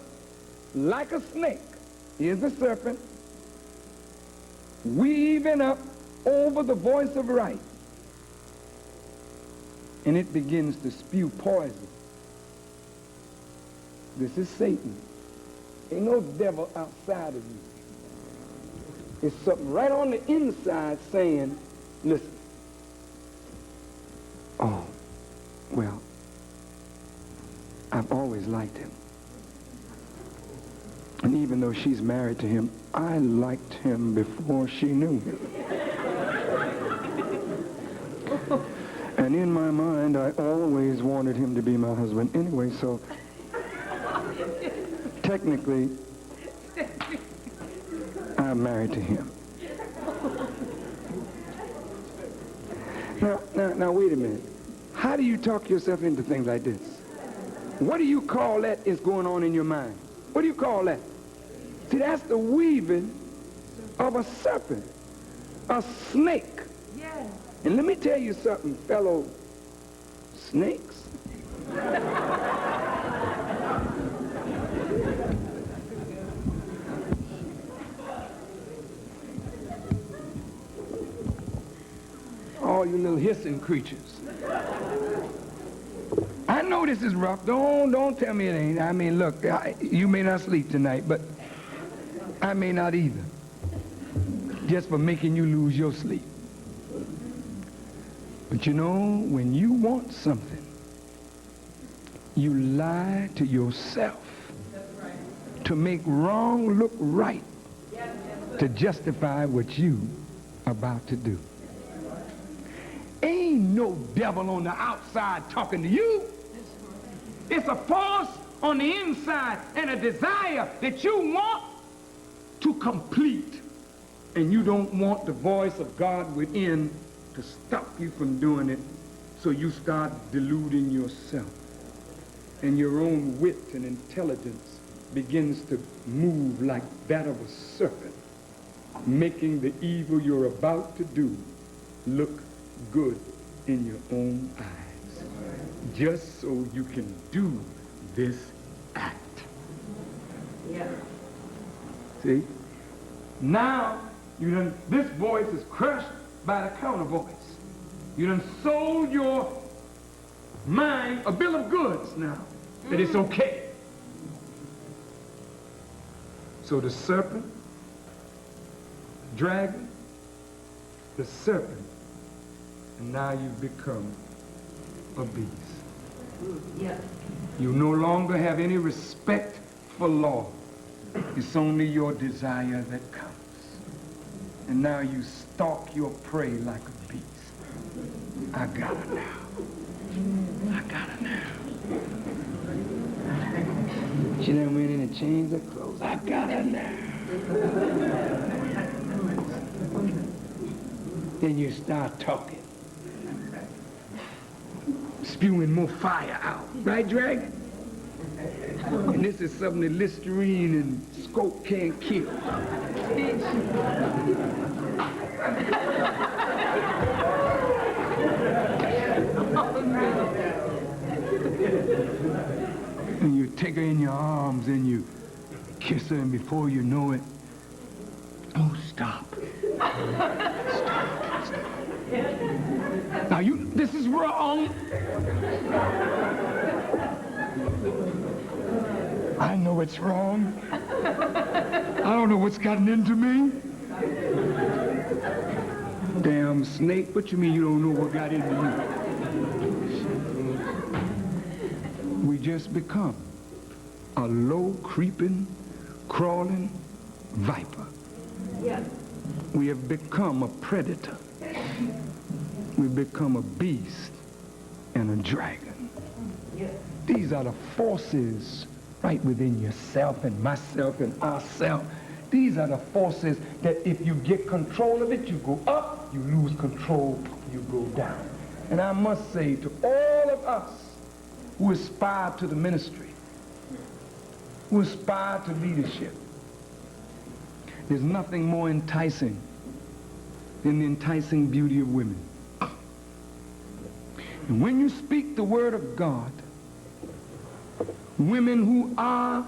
like a snake. Here's the serpent, weaving up over the voice of right. And it begins to spew poison. This is Satan. Ain't no devil outside of you. It's something right on the inside saying, listen, oh, well, I've always liked him. And even though she's married to him, I liked him before she knew him. And in my mind, I always wanted him to be my husband anyway, so technically, I'm married to him. Now, wait a minute. How do you talk yourself into things like this? What do you call that is going on in your mind? What do you call that? See, that's the weaving of a serpent, a snake. Yes. And let me tell you something, fellow snakes. All you little hissing creatures. I know this is rough. Don't tell me it ain't. I mean, look, you may not sleep tonight, but I may not either. Just for making you lose your sleep. But you know, when you want something, you lie to yourself to make wrong look right, to justify what you about to do. Ain't no devil on the outside talking to you. It's a force on the inside and a desire that you want to complete. And you don't want the voice of God within to stop you from doing it, so you start deluding yourself. And your own wit and intelligence begins to move like that of a serpent, making the evil you're about to do look good in your own eyes, just so you can do this act. Yeah. See? Now, this voice is crushed by the counter voice. You done sold your mind a bill of goods now, that it's okay. So the serpent, dragon, the serpent, and now you've become a beast. Yeah. You no longer have any respect for law. It's only your desire that counts. And now you stalk your prey like a beast. I got her now. I got her now. She done went in and changed her clothes. I got her now. Then you start talking. Spewing more fire out. Right, Dragon? And this is something that Listerine and Scope can't kill. And you take her in your arms and you kiss her, and before you know it, oh, stop. Stop. Now this is wrong. I know it's wrong. I don't know what's gotten into me. Damn snake, what you mean you don't know what got into you? We just become a low creeping, crawling viper. Yeah. We have become a predator. We've become a beast and a dragon. Yeah. These are the forces right within yourself and myself and ourself. These are the forces that if you get control of it, you go up. You lose control, you go down. And I must say to all of us who aspire to the ministry, who aspire to leadership, there's nothing more enticing than the enticing beauty of women. And when you speak the word of God, women who are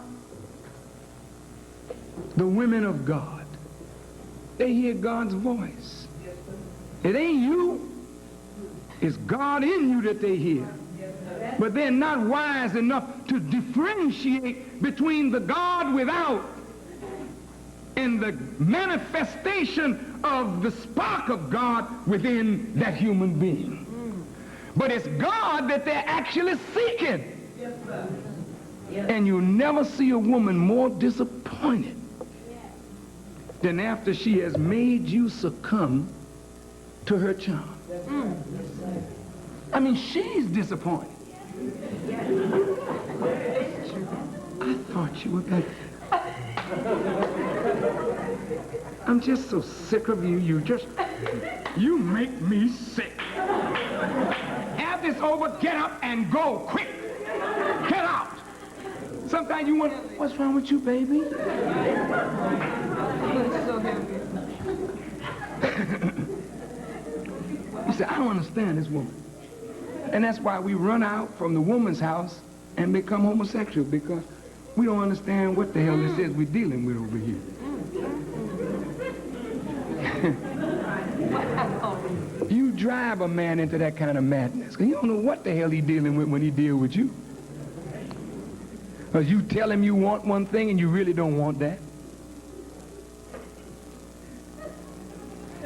the women of God, they hear God's voice. It ain't you, it's God in you that they hear. But they're not wise enough to differentiate between the God without and the manifestation of the spark of God within that human being. But it's God that they're actually seeking. And you never see a woman more disappointed than after she has made you succumb to her charm. I mean, she's disappointed. I thought you were better. I'm just so sick of you. You make me sick. Have this over, get up and go, quick. Get out. Sometimes you wonder, what's wrong with you, baby? It's so heavy. You say, I don't understand this woman. And that's why we run out from the woman's house and become homosexual, because we don't understand what the hell this is we're dealing with over here. You drive a man into that kind of madness, because you don't know what the hell he's dealing with when he deal with you. Because you tell him you want one thing and you really don't want that.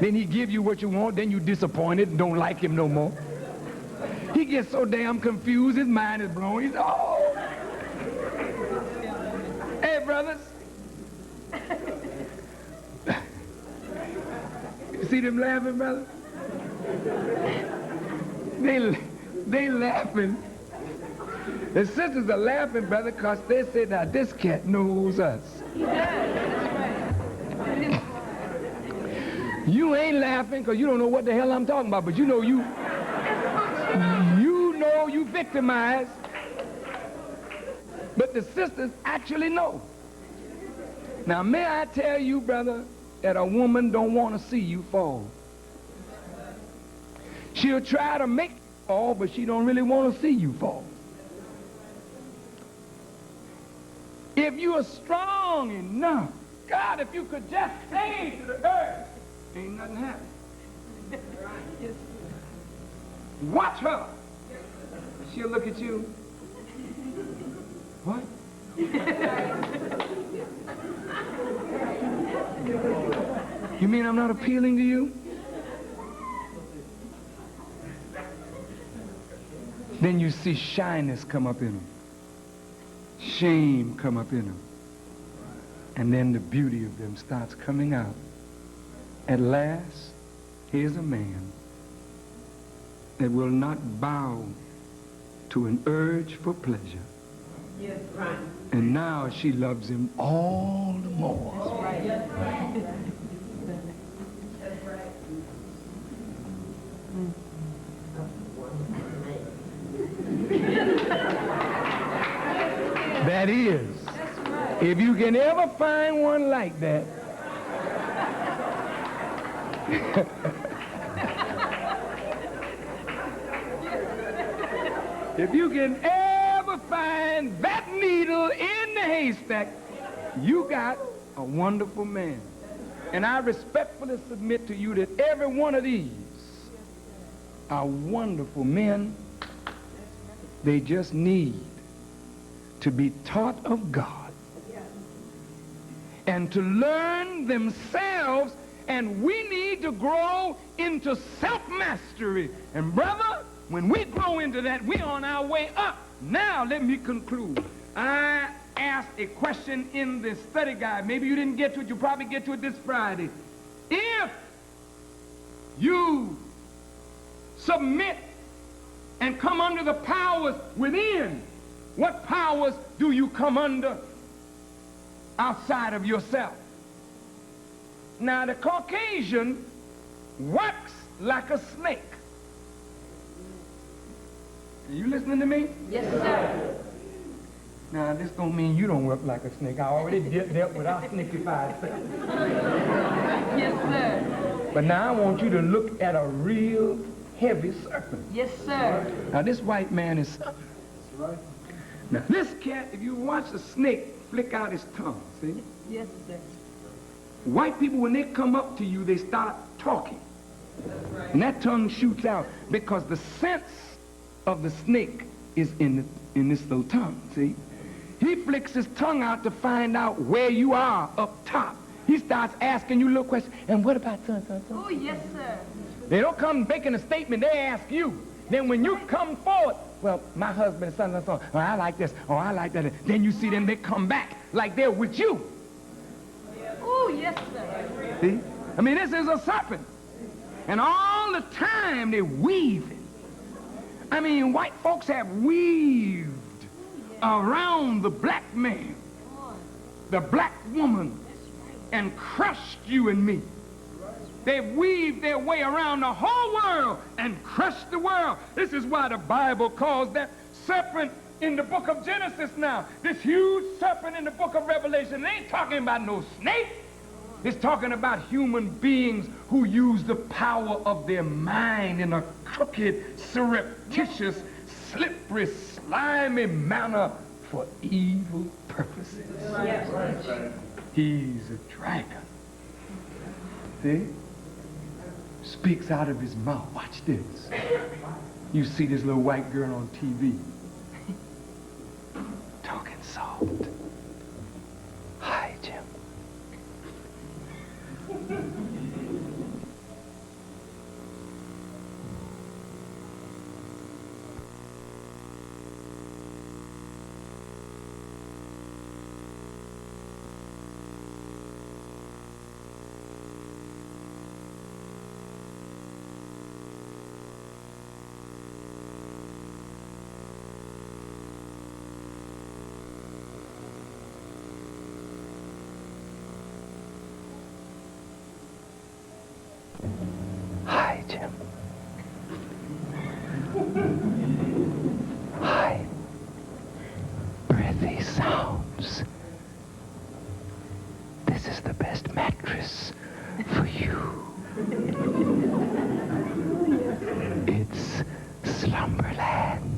Then he give you what you want, then you disappointed and don't like him no more. He gets so damn confused, his mind is blown. He's, oh. Hey, brothers. You see them laughing, brother? They laughing. The sisters are laughing, brother, because they said, now this cat knows us. You ain't laughing because you don't know what the hell I'm talking about, but you know you victimized. But the sisters actually know. Now, may I tell you, brother, that a woman don't want to see you fall. She'll try to make you fall, but she don't really want to see you fall. If you are strong enough, God, if you could just say to the earth, ain't nothing happening. Watch her. She'll look at you. What? You mean I'm not appealing to you? Then you see shyness come up in them. Shame come up in them. And then the beauty of them starts coming out. At last, here's a man that will not bow to an urge for pleasure. Yes, right. And now she loves him all the more. That's right. That's right. That is. That's right. If you can ever find one like that, if you can ever find that needle in the haystack, you got a wonderful man. And I respectfully submit to you that every one of these are wonderful men. They just need to be taught of God and to learn themselves, and we need to grow into self-mastery. And brother, when we grow into that, we're on our way up. Now let me conclude. I asked a question in the study guide. Maybe you didn't get to it. You'll probably get to it this Friday. If you submit and come under the powers within, what powers do you come under outside of yourself? Now, the Caucasian works like a snake. Are you listening to me? Yes, sir. Now, this don't mean you don't work like a snake. I already dealt with our snakified self. Yes, sir. But now I want you to look at a real heavy serpent. Yes, sir. Now, this white man is something. Now, this cat, if you watch a snake flick out his tongue, see? Yes, sir. White people, when they come up to you, they start talking. And that tongue shoots out because the sense of the snake is in this little tongue, see? He flicks his tongue out to find out where you are up top. He starts asking you little questions. And what about son? Oh, yes, sir. They don't come making a statement. They ask you. Then when you come forward, well, my husband is son. Oh, I like this. Oh, I like that. Then you see them, they come back like they're with you. Oh, yes, sir. See? I mean, this is a serpent. And all the time they're weaving. I mean, white folks have weaved around the black man, the black woman, and crushed you and me. They've weaved their way around the whole world and crushed the world. This is why the Bible calls that serpent in the book of Genesis now. This huge serpent in the book of Revelation, it ain't talking about no snake. It's talking about human beings who use the power of their mind in a crooked, surreptitious, slippery, slimy manner for evil purposes. He's a dragon. See? Speaks out of his mouth. Watch this. You see this little white girl on TV talking soft. Hi, Jim. Hi, Jim. Hi. Breathy sounds. This is the best mattress for you. It's Slumberland.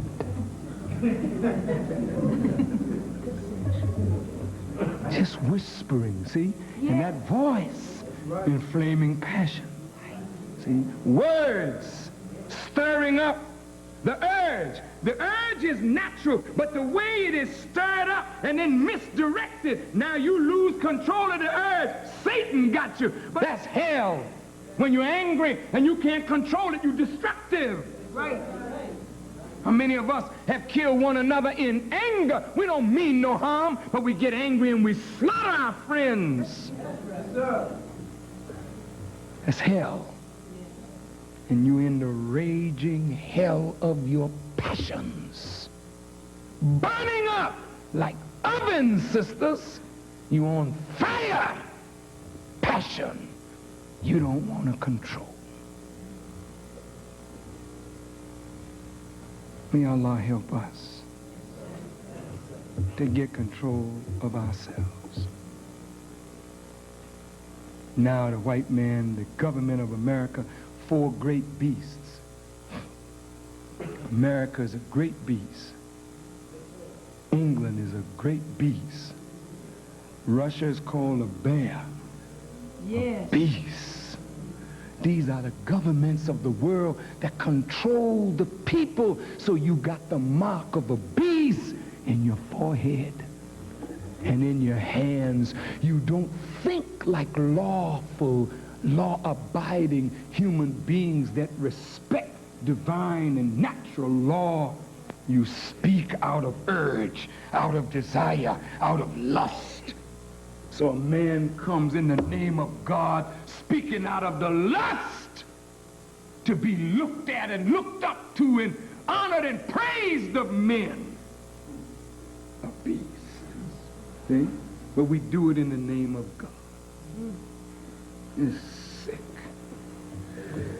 Just whispering, see? And that voice, inflaming passion. See? Words stirring up the urge. The urge is natural, but the way it is stirred up and then misdirected, now you lose control of the urge. Satan got you. But that's hell. When you're angry and you can't control it, you're destructive. Right. How many of us have killed one another in anger? We don't mean no harm, but we get angry and we slaughter our friends. That's hell. And you're in the raging hell of your passions. Burning up like ovens, sisters. You on fire. Passion. You don't want to control. May Allah help us to get control of ourselves. Now the white man, the government of America, four great beasts. America is a great beast. England is a great beast. Russia is called a bear. Yes. A beast. These are the governments of the world that control the people. So you got the mark of a beast in your forehead and in your hands. You don't think like lawful, law-abiding human beings that respect divine and natural law. You speak out of urge, out of desire, out of lust. So a man comes in the name of God, speaking out of the lust, to be looked at and looked up to and honored and praised of men. A beast. See? But we do it in the name of God. It's sick.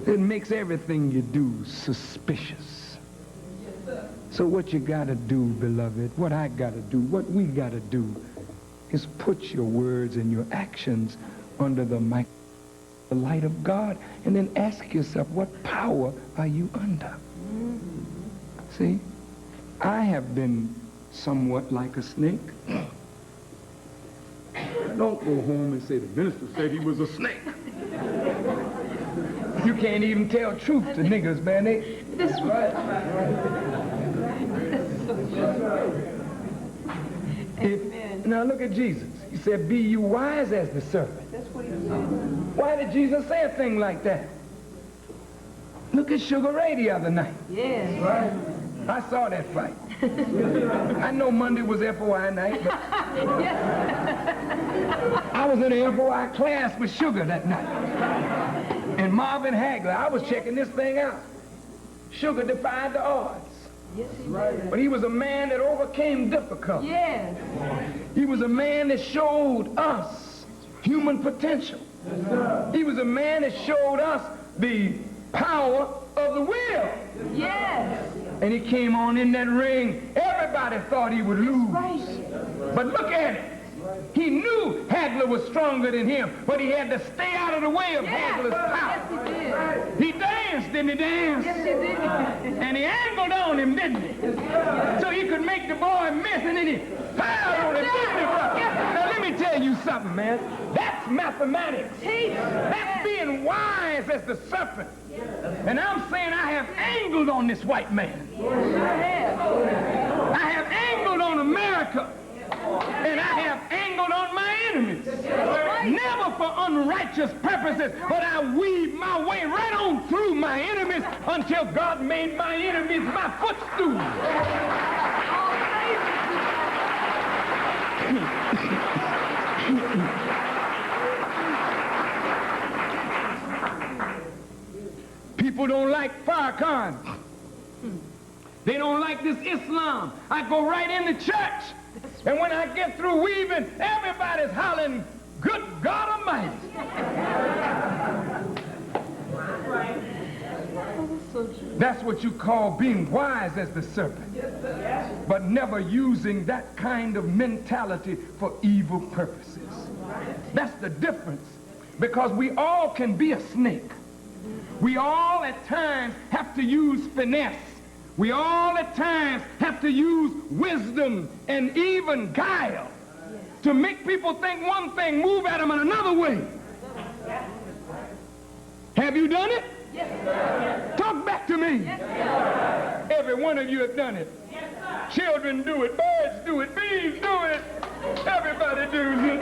It makes everything you do suspicious. So what you gotta do, beloved, what I gotta do, what we gotta do, is put your words and your actions under the light of God, and then ask yourself, what power are you under? See, I have been somewhat like a snake. Don't go home and say the minister said he was a snake. You can't even tell truth to niggas, man. This Now look at Jesus. He said, be you wise as the serpent. That's what he said. Why did Jesus say a thing like that? Look at Sugar Ray the other night. Yes. I saw that fight. I know Monday was FOI night, but I was in the FOI class with Sugar that night. And Marvin Hagler, I was checking this thing out. Sugar defied the odds. Yes, he did. But he was a man that overcame difficulty. Yes. He was a man that showed us human potential. He was a man that showed us the power of the will. Yes. And he came on in that ring. Everybody thought he would lose. But look at it. He knew Hagler was stronger than him, but he had to stay out of the way of Hagler's power. Yes, He danced, didn't he dance? he did. Yes, he did. And he angled on him, didn't he? So he could make the boy miss, and then he piled on him, didn't he, brother? Now let me tell you something, man. That's mathematics. That's being wise as the serpent. And I'm saying I have angled on this white man. I have angled on America. And I have angled on my enemies. Never for unrighteous purposes, but I weave my way right on through my enemies until God made my enemies my footstool. People don't like Farrakhan. They don't like this Islam. I go right in the church. And when I get through weaving, everybody's hollering, "Good God Almighty." That's what you call being wise as the serpent, but never using that kind of mentality for evil purposes. That's the difference, because we all can be a snake. We all at times have to use finesse. We all at times have to use wisdom and even guile to make people think one thing, move at them in another way. Have you done it? Yes, sir. Talk back to me. Yes, sir. Every one of you have done it. Yes, sir. Children do it, birds do it, bees do it. Everybody does it.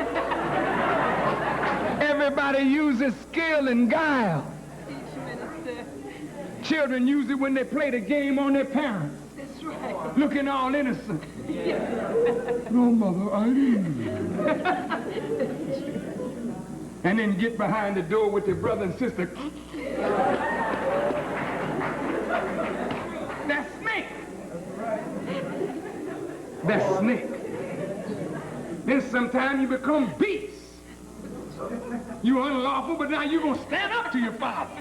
Everybody uses skill and guile. Children use it when they play the game on their parents. That's right. Looking all innocent. No, mother, I didn't. And then get behind the door with their brother and sister. That's snake. That's snake. Then sometimes you become beast. You're unlawful, but now you're going to stand up to your father.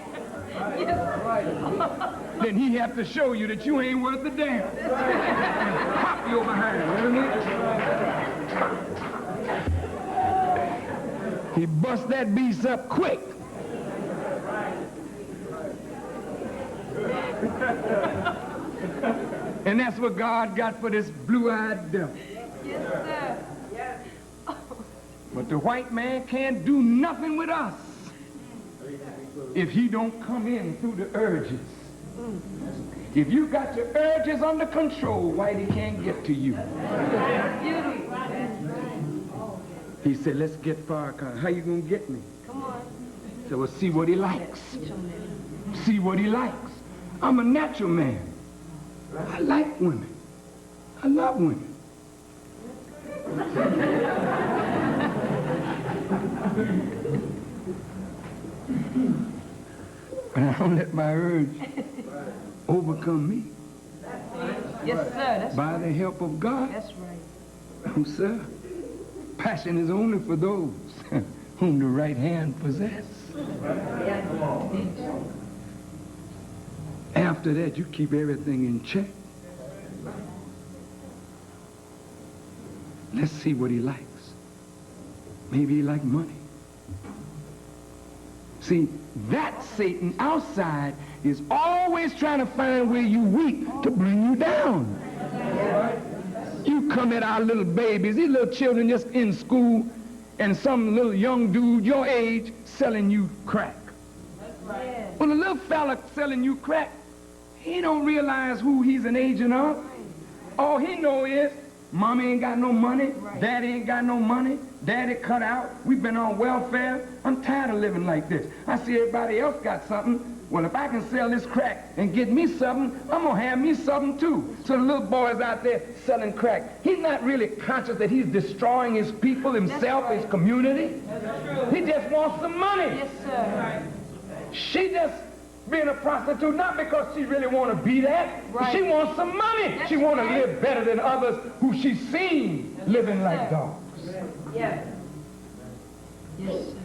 Then he have to show you that you ain't worth a damn. Pop your behind, isn't it? He bust that beast up quick. And that's what God got for this blue-eyed devil. Yes, sir. But the white man can't do nothing with us if he don't come in through the urges. If you got your urges under control, Whitey can't get to you. He said, let's get Farrakhan. How you gonna get me? Come on. So we'll see what he likes. See what he likes. I'm a natural man. I like women. I love women. But I don't let my urge overcome me. Yes, sir. That's By the help of God. That's right. Oh, sir. Passion is only for those whom the right hand possess. After that, you keep everything in check. Let's see what he likes. Maybe he likes money. See, that Satan outside is always trying to find where you weak to bring you down. You come at our little babies, these little children just in school, and some little young dude your age selling you crack. Well, the little fella selling you crack, he don't realize who he's an agent of. All he know is mommy ain't got no money, daddy ain't got no money, daddy cut out, we've been on welfare. I'm tired of living like this. I see everybody else got something. Well, if I can sell this crack and get me something, I'm gonna have me something too. So the little boy's out there selling crack. He's not really conscious that he's destroying his people, himself, his community. He just wants some money. Yes, sir. She just being a prostitute, not because she really want to be that. Right. She wants some money. She want to live better than others who she's seen living like dogs. Yes. Yes, sir.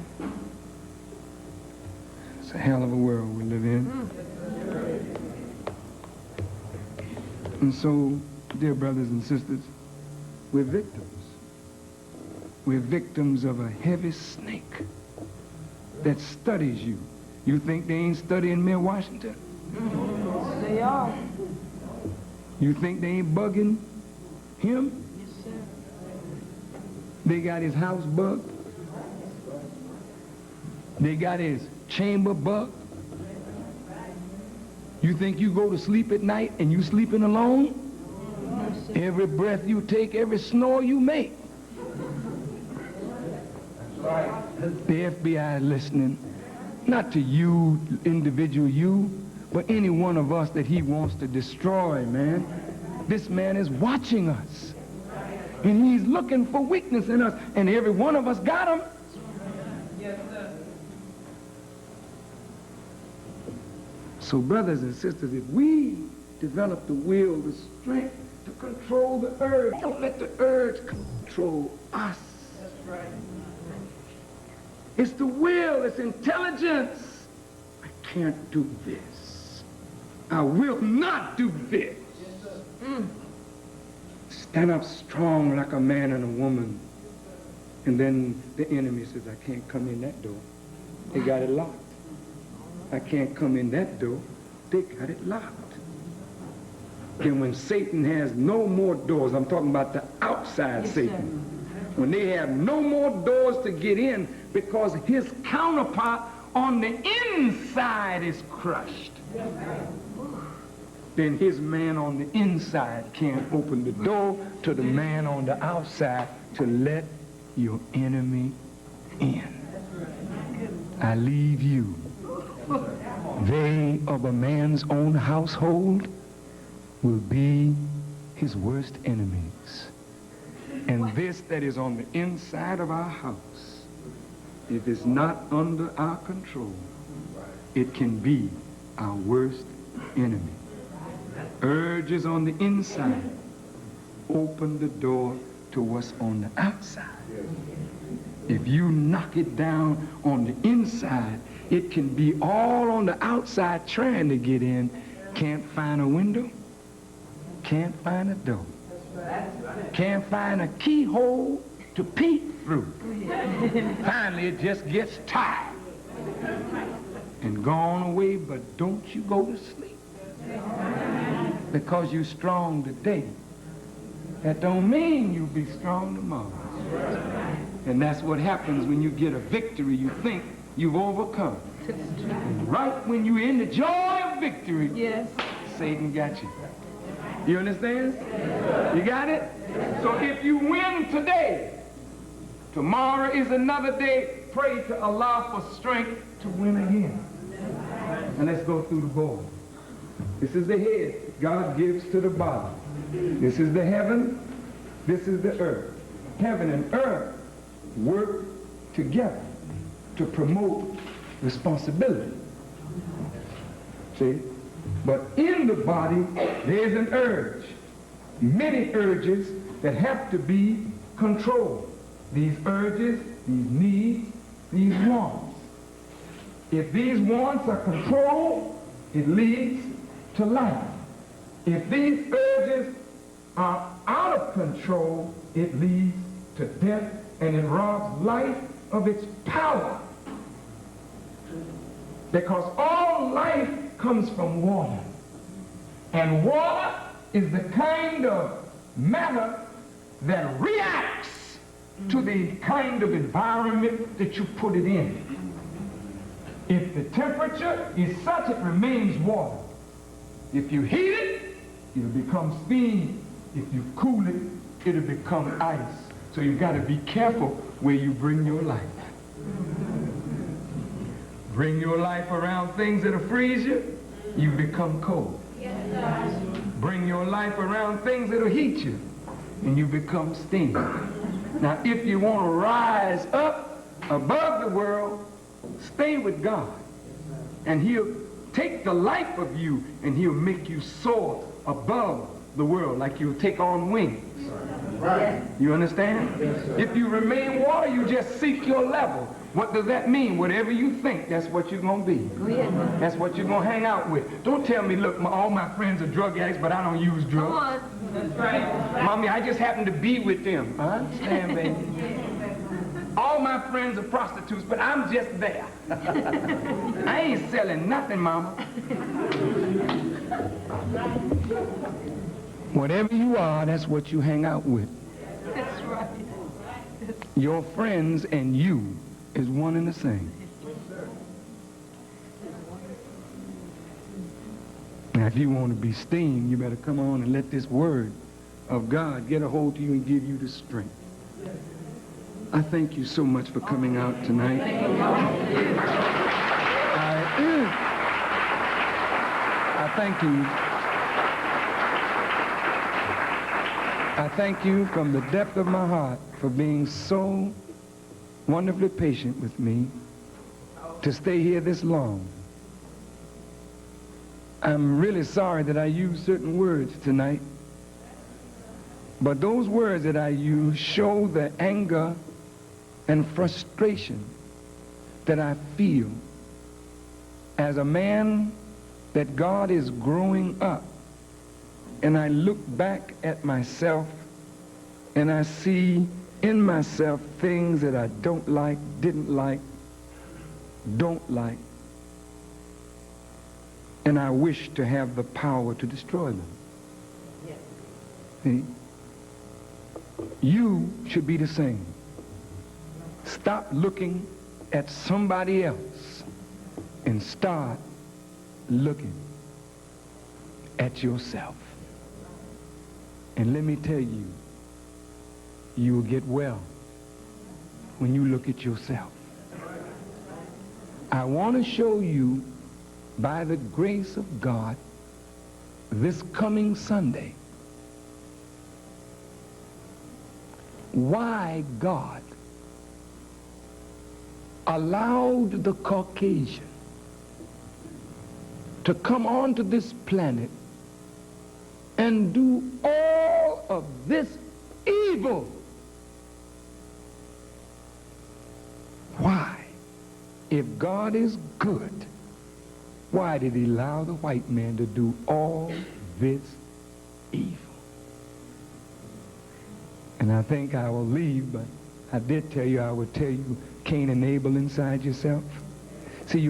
It's a hell of a world we live in. And so, dear brothers and sisters, we're victims. We're victims of a heavy snake that studies you. You think they ain't studying Mayor Washington? They are. You think they ain't bugging him? Yes, sir. They got his house bugged. They got his chamber bugged. You think you go to sleep at night and you sleeping alone? No, sir. Every breath you take, every snore you make. The FBI is listening, not to you, individual you, but any one of us that he wants to destroy, man. This man is watching us. And he's looking for weakness in us. And every one of us got him. Yes, sir. So brothers and sisters, if we develop the will, the strength to control the urge, don't let the urge control us. That's right. It's the will, it's intelligence. I can't do this. I will not do this. Stand up strong like a man and a woman. And then the enemy says, I can't come in that door. They got it locked. I can't come in that door. They got it locked. And when Satan has no more doors, I'm talking about the outside Yes, Satan. sir. When they have no more doors to get in because his counterpart on the inside is crushed, then his man on the inside can't open the door to the man on the outside to let your enemy in. I leave you. They of a man's own household will be his worst enemies. And this that is on the inside of our house, if it's not under our control, it can be our worst enemy. Urges on the inside open the door to what's on the outside. If you knock it down on the inside, it can be all on the outside trying to get in. Can't find a window, can't find a door, can't find a keyhole to peek through. Finally, it just gets tired and gone away, but don't you go to sleep. Because you're strong today, that don't mean you'll be strong tomorrow. And that's what happens when you get a victory. You think you've overcome. And right when you're in the joy of victory, Yes. Satan got you. You understand? You got it? So if you win today, tomorrow is another day. Pray to Allah for strength to win again. And let's go through the board. This is the head God gives to the body. This is the heaven. This is the earth. Heaven and earth work together to promote responsibility. See? But in the body, there's an urge. Many urges that have to be controlled. These urges, these needs, these wants. If these wants are controlled, it leads to life. If these urges are out of control, it leads to death, and it robs life of its power. Because all life comes from water. And water is the kind of matter that reacts to the kind of environment that you put it in. If the temperature is such, it remains water. If you heat it, it'll become steam. If you cool it, it'll become ice. So you've got to be careful where you bring your life. Bring your life around things that'll freeze you, you become cold. Bring your life around things that'll heat you, and you become steam. Now, if you want to rise up above the world, stay with God. And he'll take the life of you, and he'll make you soar above the world, like you'll take on wings. You understand? If you remain water, you just seek your level. What does that mean? Whatever you think, that's what you're going to be. That's what you're going to hang out with. Don't tell me, look, all my friends are drug addicts, but I don't use drugs. Come on. That's right. Mommy, I just happen to be with them. I understand, baby. All my friends are prostitutes, but I'm just there. I ain't selling nothing, mama. Whatever you are, that's what you hang out with. That's right. Your friends and you is one and the same. Now, if you want to be steamed, you better come on and let this word of God get a hold of you and give you the strength. I thank you so much for coming out tonight. I thank you. I thank you from the depth of my heart for being so wonderfully patient with me to stay here this long. I'm really sorry that I used certain words tonight, but those words that I use show the anger and frustration that I feel as a man that God is growing up. And I look back at myself and I see in myself things that I don't like, didn't like, don't like. And I wish to have the power to destroy them. See? You should be the same. Stop looking at somebody else and start looking at yourself. And let me tell you, you will get well when you look at yourself. I want to show you, by the grace of God, this coming Sunday, why God allowed the Caucasian to come onto this planet and do all of this evil. Why? If God is good, why did he allow the white man to do all this evil? And I think I will leave, but I did tell you I would tell you Cain and Abel inside yourself. See,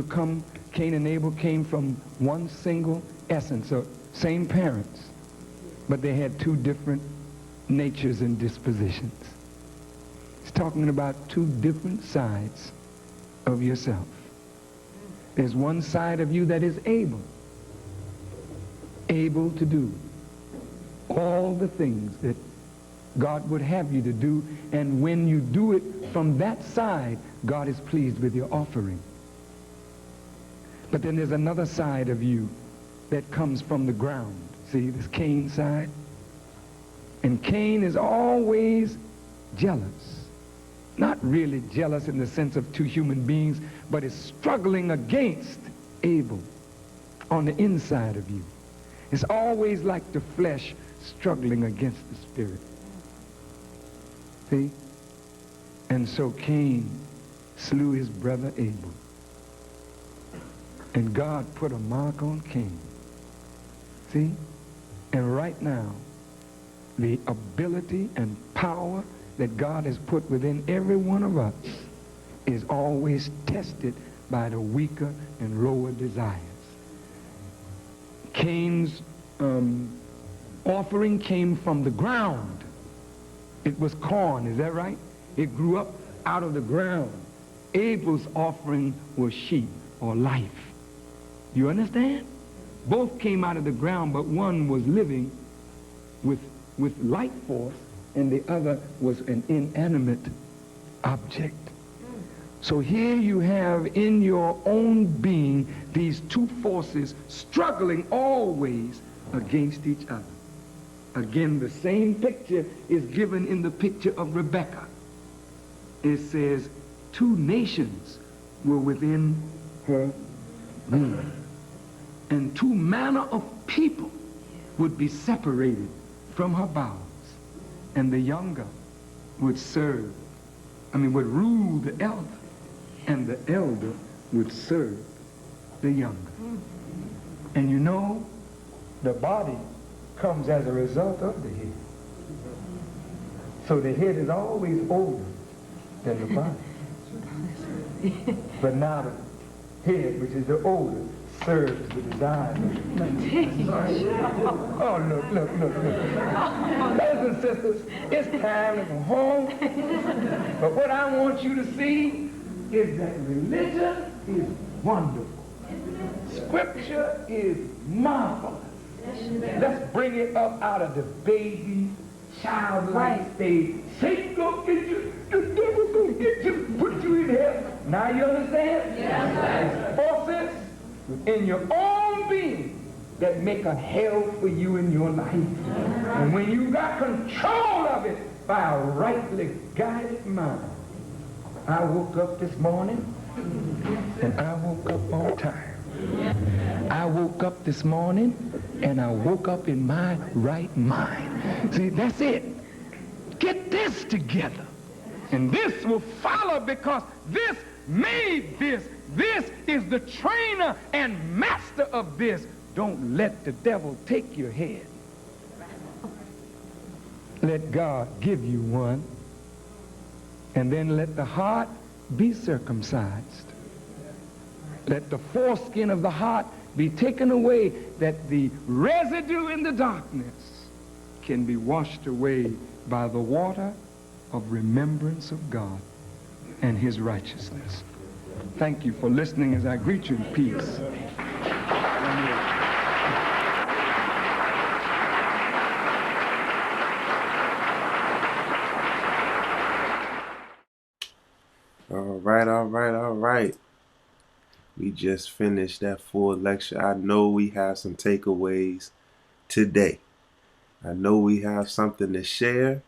Cain and Abel came from one single essence, so same parents, but they had two different natures and dispositions. It's talking about two different sides of yourself. There's one side of you that is able to do all the things that God would have you to do, and when you do it from that side, God is pleased with your offering. But then there's another side of you that comes from the ground. See, this Cain side. And Cain is always jealous. Not really jealous in the sense of two human beings, but is struggling against Abel on the inside of you. It's always like the flesh struggling against the spirit. See? And so Cain slew his brother Abel. And God put a mark on Cain. See? And right now, the ability and power that God has put within every one of us is always tested by the weaker and lower desires. Cain's offering came from the ground. It was corn, is that right? It grew up out of the ground. Abel's offering was sheep or life. You understand? Both came out of the ground, but one was living with life force, and the other was an inanimate object. So here you have in your own being these two forces struggling always against each other. Again, the same picture is given in the picture of Rebekah. It says, two nations were within her womb, and two manner of people would be separated from her bowels. and the younger would serve. Would rule the elder, and the elder would serve the younger. And you know, the body comes as a result of the head. So the head is always older than the body. But now the head, which is the older, serves the desire. Oh, look. Brothers and sisters, it's time to go home. But what I want you to see is that religion is wonderful. Scripture is marvelous. Let's bring it up out of the baby, childlike stage. Satan go get you, the devil go get you, put you in hell. Now you understand? Yes. Forces in your own being that make a hell for you in your life. And when you got control of it by a rightly guided mind. I woke up this morning and I woke up on time. I woke up this morning and I woke up in my right mind. See, that's it. Get this together. And this will follow because this made this. This is the trainer and master of this. Don't let the devil take your head. Let God give you one. And then let the heart be circumcised. Let the foreskin of the heart be taken away, that the residue in the darkness can be washed away by the water of remembrance of God and his righteousness. Thank you for listening as I greet you in peace. All right. We just finished that full lecture. I know we have some takeaways today. I know we have something to share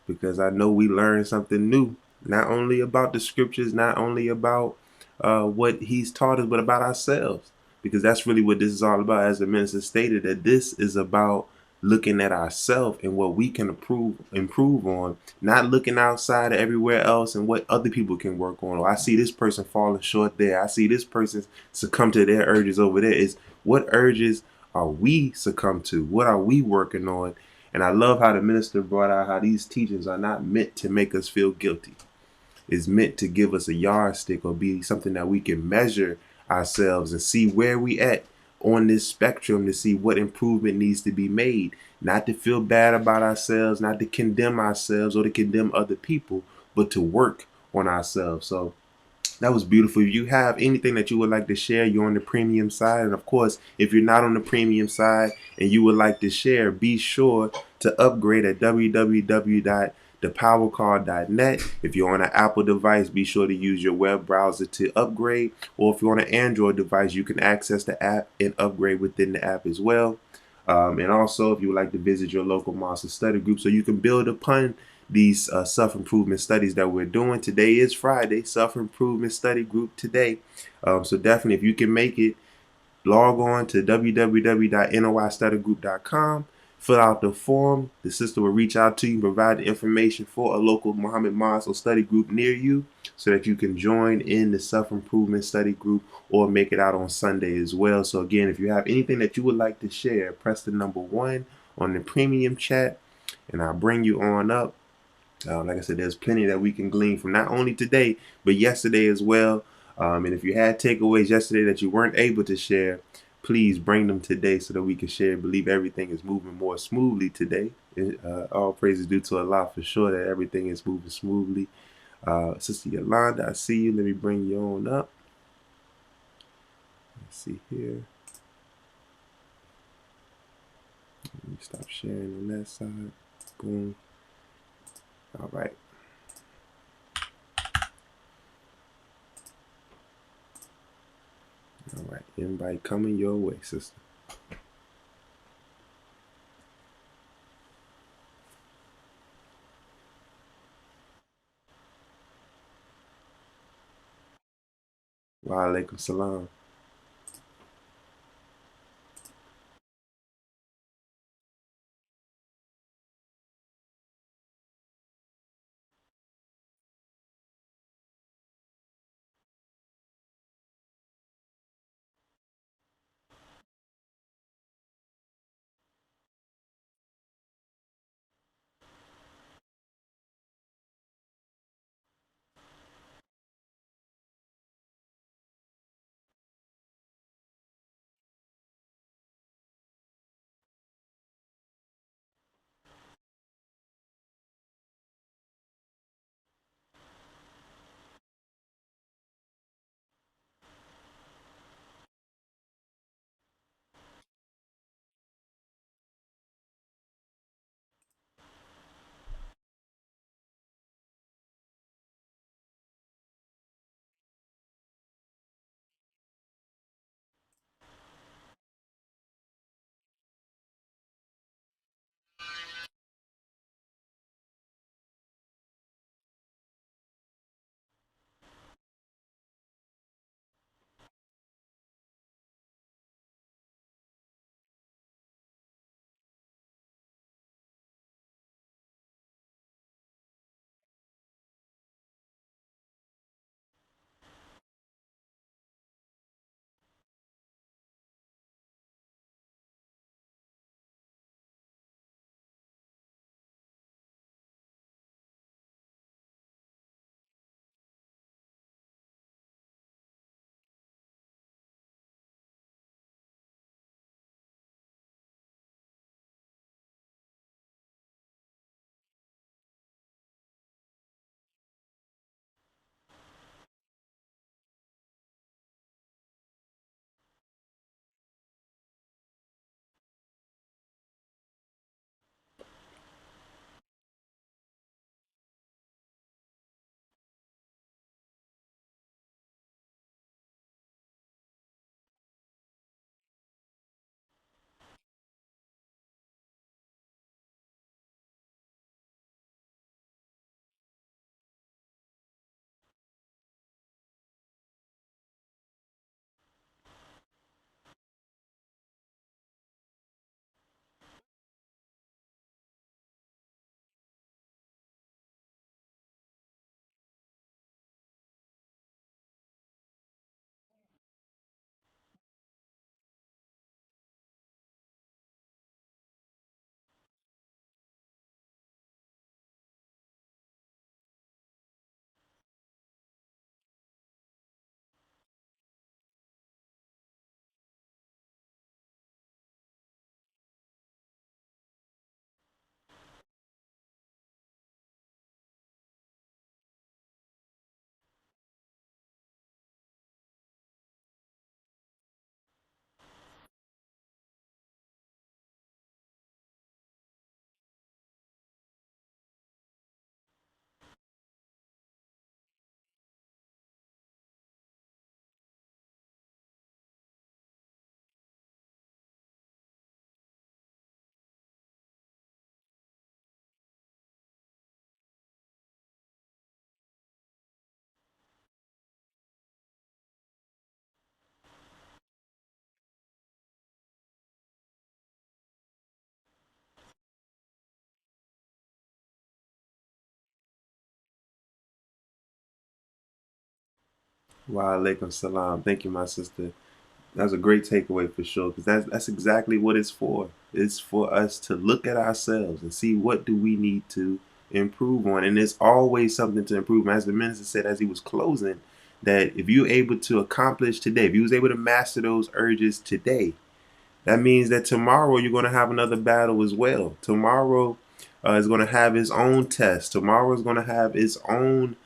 because I know we learned something new. Not only about the scriptures, not only about what he's taught us, but about ourselves. Because that's really what this is all about. As the minister stated, that this is about looking at ourselves and what we can improve on, not looking outside of everywhere else and what other people can work on. Or I see this person falling short there. I see this person succumb to their urges over there. Is what urges are we succumb to? What are we working on? And I love how the minister brought out how these teachings are not meant to make us feel guilty. It's meant to give us a yardstick or be something that we can measure ourselves and see where we at on this spectrum to see what improvement needs to be made. Not to feel bad about ourselves, not to condemn ourselves or to condemn other people, but to work on ourselves. So that was beautiful. If you have anything that you would like to share, you're on the premium side. And of course, if you're not on the premium side and you would like to share, be sure to upgrade at www.thepowercall.net. If you're on an Apple device, be sure to use your web browser to upgrade. Or if you're on an Android device, you can access the app and upgrade within the app as well. And also, if you would like to visit your local master study group so you can build upon these self-improvement studies that we're doing. Today is Friday, self-improvement study group today. So definitely, if you can make it, log on to www.noistudygroup.com, fill out the form. The sister will reach out to you, provide the information for a local Muhammad Mosque or study group near you so that you can join in the self-improvement study group or make it out on Sunday as well. So again, if you have anything that you would like to share, press the number 1 on the premium chat and I'll bring you on up. Like I said, there's plenty that we can glean from not only today, but yesterday as well. And if you had takeaways yesterday that you weren't able to share, please bring them today so that we can share. I believe everything is moving more smoothly today. All praises due to Allah for sure that everything is moving smoothly. Sister Yolanda, I see you. Let me bring you on up. Let's see here. Let me stop sharing on that side. Boom. All right. All right. Invite coming your way, sister. Wa alaikum salam. Wa alaikum salam. Thank you, my sister. That's a great takeaway for sure, because that's exactly what it's for. It's for us to look at ourselves and see what do we need to improve on, and there's always something to improve. As the minister said as he was closing, that if you're able to accomplish today, if you was able to master those urges today, that means that tomorrow you're going to have another battle as well. Tomorrow is going to have its own test. Tomorrow is going to have its own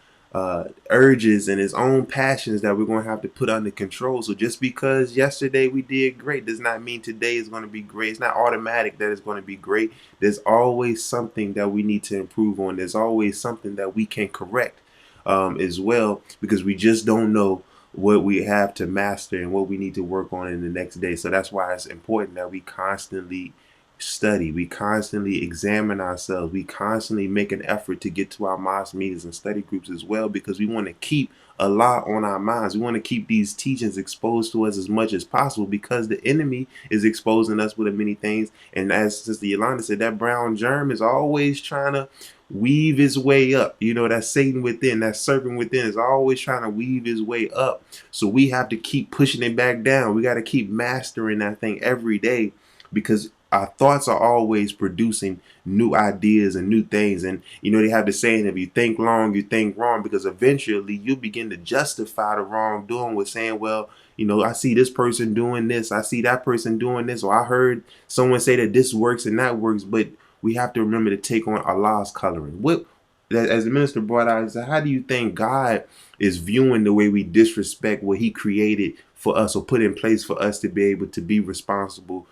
urges and its own passions that we're going to have to put under control. So just because yesterday we did great does not mean today is going to be great. It's not automatic that it's going to be great. There's always something that we need to improve on. There's always something that we can correct as well, because we just don't know what we have to master and what we need to work on in the next day. So that's why it's important that we constantly study, we constantly examine ourselves, we constantly make an effort to get to our mosque meetings and study groups as well, because we want to keep a lot on our minds. We want to keep these teachings exposed to us as much as possible, because the enemy is exposing us with many things. And as Sister Yolanda said, that brown germ is always trying to weave his way up. You know, that Satan within, that serpent within is always trying to weave his way up. So we have to keep pushing it back down. We got to keep mastering that thing every day, because our thoughts are always producing new ideas and new things. And you know, they have the saying, if you think long, you think wrong, because eventually you begin to justify the wrongdoing with saying, well, you know, I see this person doing this, I see that person doing this, or I heard someone say that this works and that works. But we have to remember to take on Allah's coloring. What, as the minister brought out, is how do you think God is viewing the way we disrespect what He created for us or put in place for us to be able to be responsible?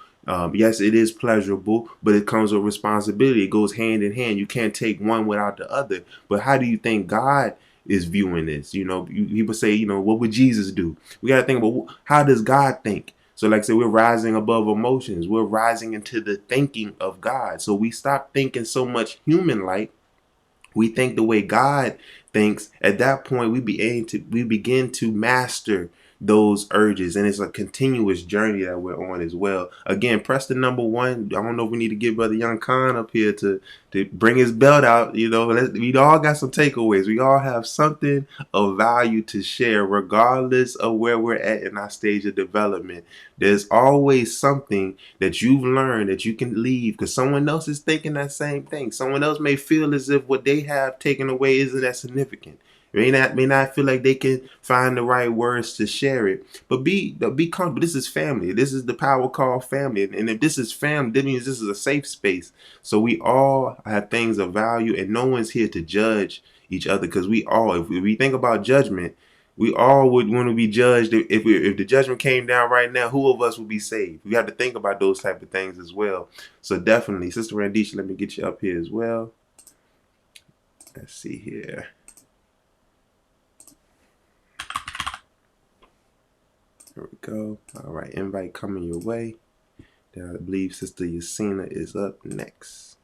Yes, it is pleasurable, but it comes with responsibility. It goes hand in hand. You can't take one without the other. But how do you think God is viewing this? You know, people say, you know, what would Jesus do? We got to think about, how does God think? So like I said, we're rising above emotions. We're rising into the thinking of God. So we stop thinking so much human like. We think the way God thinks. At that point, we begin to master those urges, and it's a continuous journey that we're on as well. Again, press the number one. I don't know if we need to get Brother Young Khan up here to bring his belt out. You know, we all got some takeaways. We all have something of value to share, regardless of where we're at in our stage of development. There's always something that you've learned that you can leave, because someone else is thinking that same thing. Someone else may feel as if what they have taken away isn't that significant. May not feel like they can find the right words to share it. But be comfortable. This is family. This is the Power Call family. And if this is family, that means this is a safe space. So we all have things of value, and no one's here to judge each other, because we all, if we think about judgment, we all would want to be judged. If the judgment came down right now, who of us would be saved? We have to think about those type of things as well. So definitely, Sister Randisha, let me get you up here as well. Let's see here. There we go. All right, invite coming your way. Then I believe Sister Yasina is up next.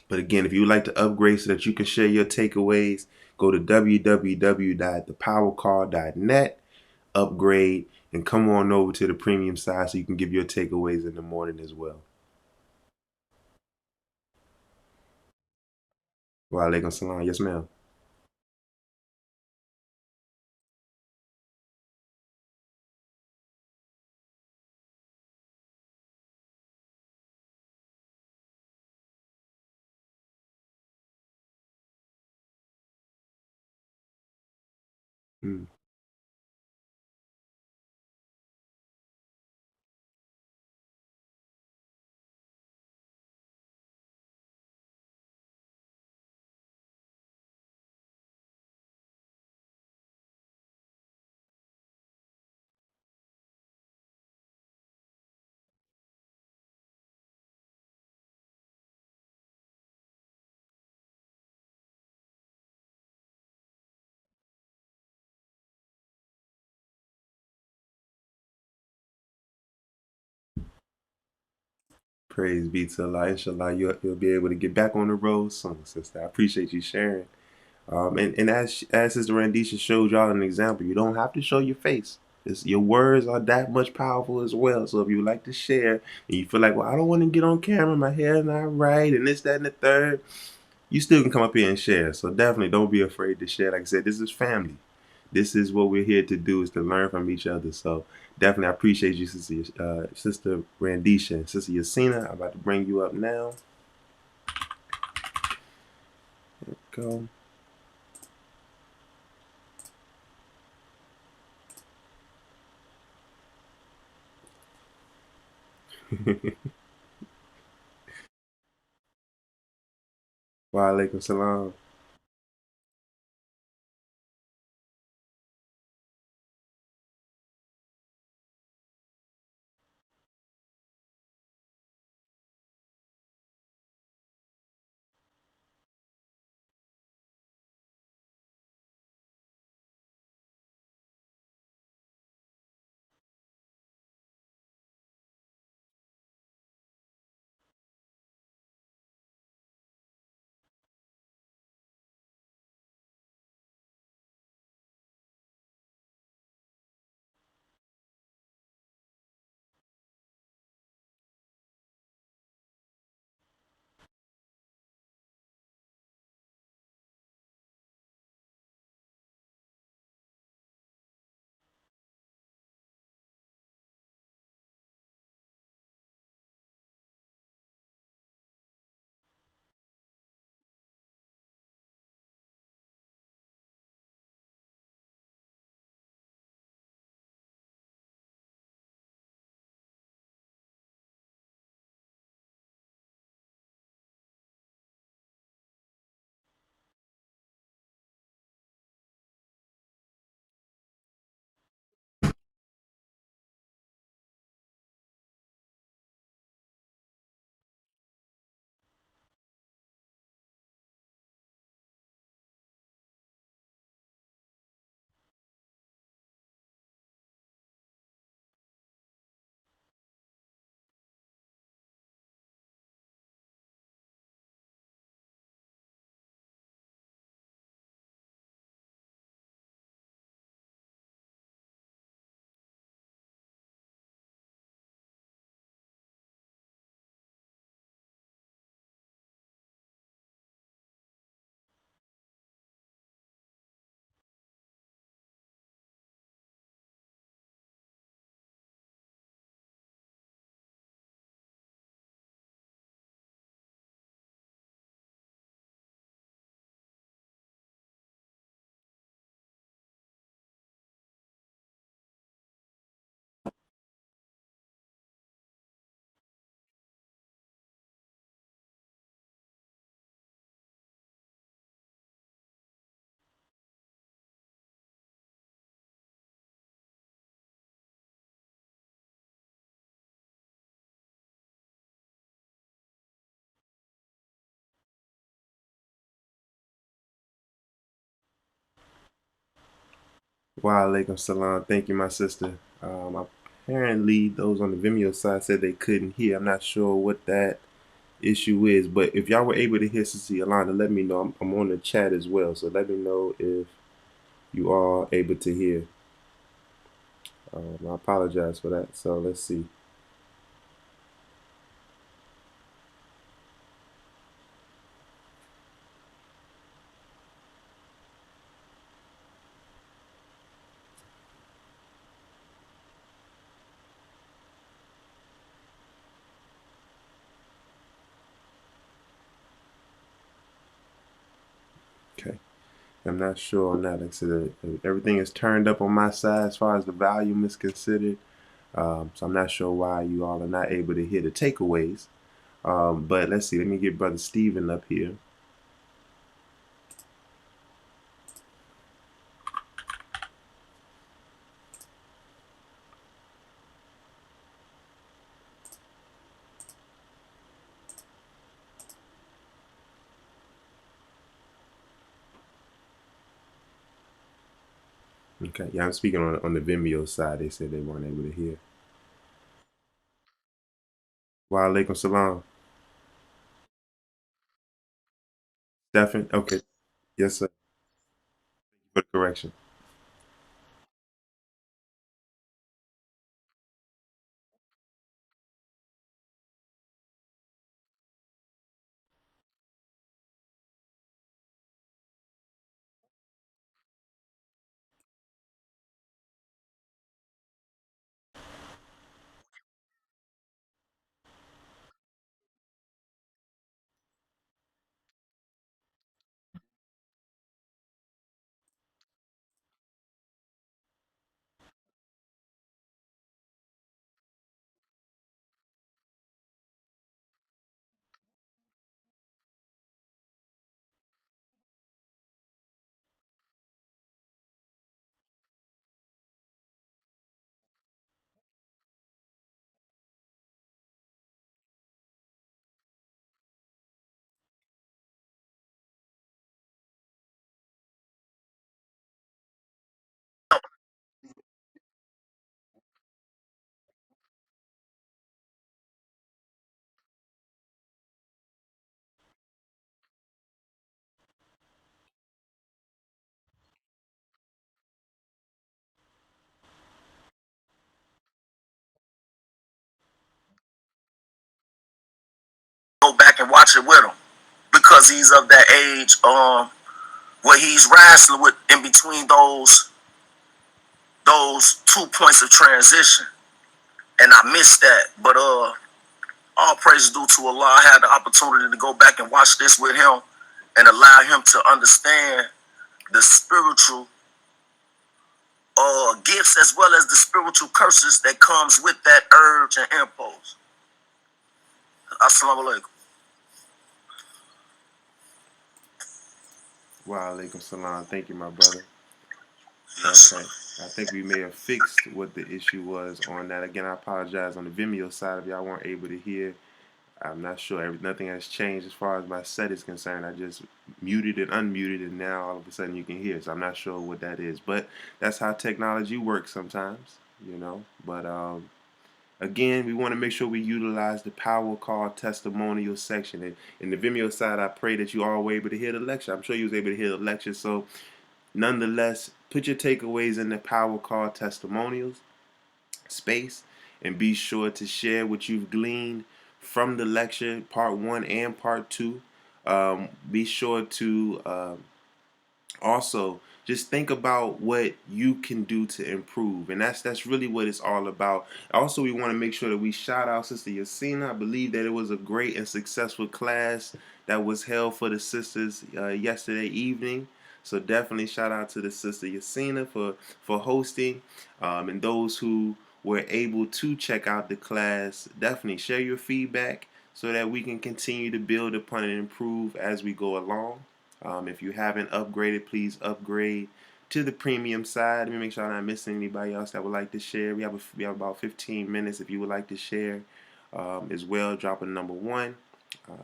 But again, if you would like to upgrade so that you can share your takeaways, go to www.thepowercall.net, upgrade, and come on over to the premium side so you can give your takeaways in the morning as well. Wa alaikum salam. Yes, ma'am. Mm. Praise be to Allah. Inshallah, you'll be able to get back on the road soon, sister. I appreciate you sharing. And as Sister Randisha showed y'all an example, you don't have to show your face. Your words are that much powerful as well. So if you would like to share and you feel like, well, I don't want to get on camera, my hair's not right, and this, that, and the third, you still can come up here and share. So definitely don't be afraid to share. Like I said, this is family. This is what we're here to do, is to learn from each other. So definitely I appreciate you, Sister Randisha and Sister Yasina. I'm about to bring you up now. Go. Wa alaikum salam. Wa alaikum salam. Thank you, my sister. Apparently, those on the Vimeo side said they couldn't hear. I'm not sure what that issue is, but if y'all were able to hear Sister Yolanda, let me know. I'm on the chat as well, so let me know if you are able to hear. I apologize for that. So let's see. Okay. I'm not sure on that. Like I said, everything is turned up on my side as far as the volume is considered. So I'm not sure why you all are not able to hear the takeaways. But let's see. Let me get Brother Stephen up here. Okay. Yeah, I'm speaking on the Vimeo side. They said they weren't able to hear. Wa alaikum salam. Stephen? Okay. Yes, sir. For the correction. watch it with him because he's of that age where he's wrestling with in between those 2 points of transition. And I missed that. But all praise due to Allah. I had the opportunity to go back and watch this with him and allow him to understand the spiritual gifts as well as the spiritual curses that comes with that urge and impulse. Assalamu alaikum. Wa alaikum salam. Thank you, my brother. Yes. Okay. I think we may have fixed what the issue was on that. Again, I apologize on the Vimeo side if y'all weren't able to hear. I'm not sure. Nothing has changed as far as my set is concerned. I just muted and unmuted, and now all of a sudden you can hear. So I'm not sure what that is. But that's how technology works sometimes, you know. But again, we want to make sure we utilize the power call testimonial section. And in the Vimeo side, I pray that you all were able to hear the lecture. I'm sure you was able to hear the lecture. So nonetheless, put your takeaways in the power call testimonials space and be sure to share what you've gleaned from the lecture, part 1 and part 2. Be sure to also just think about what you can do to improve, and that's really what it's all about. Also, we want to make sure that we shout out Sister Yasina. I believe that it was a great and successful class that was held for the sisters yesterday evening. So definitely shout out to the Sister Yasina for hosting, and those who were able to check out the class. Definitely share your feedback so that we can continue to build upon and improve as we go along. If you haven't upgraded, please upgrade to the premium side. Let me make sure I'm not missing anybody else that would like to share. We have about 15 minutes if you would like to share as well. Drop a number 1.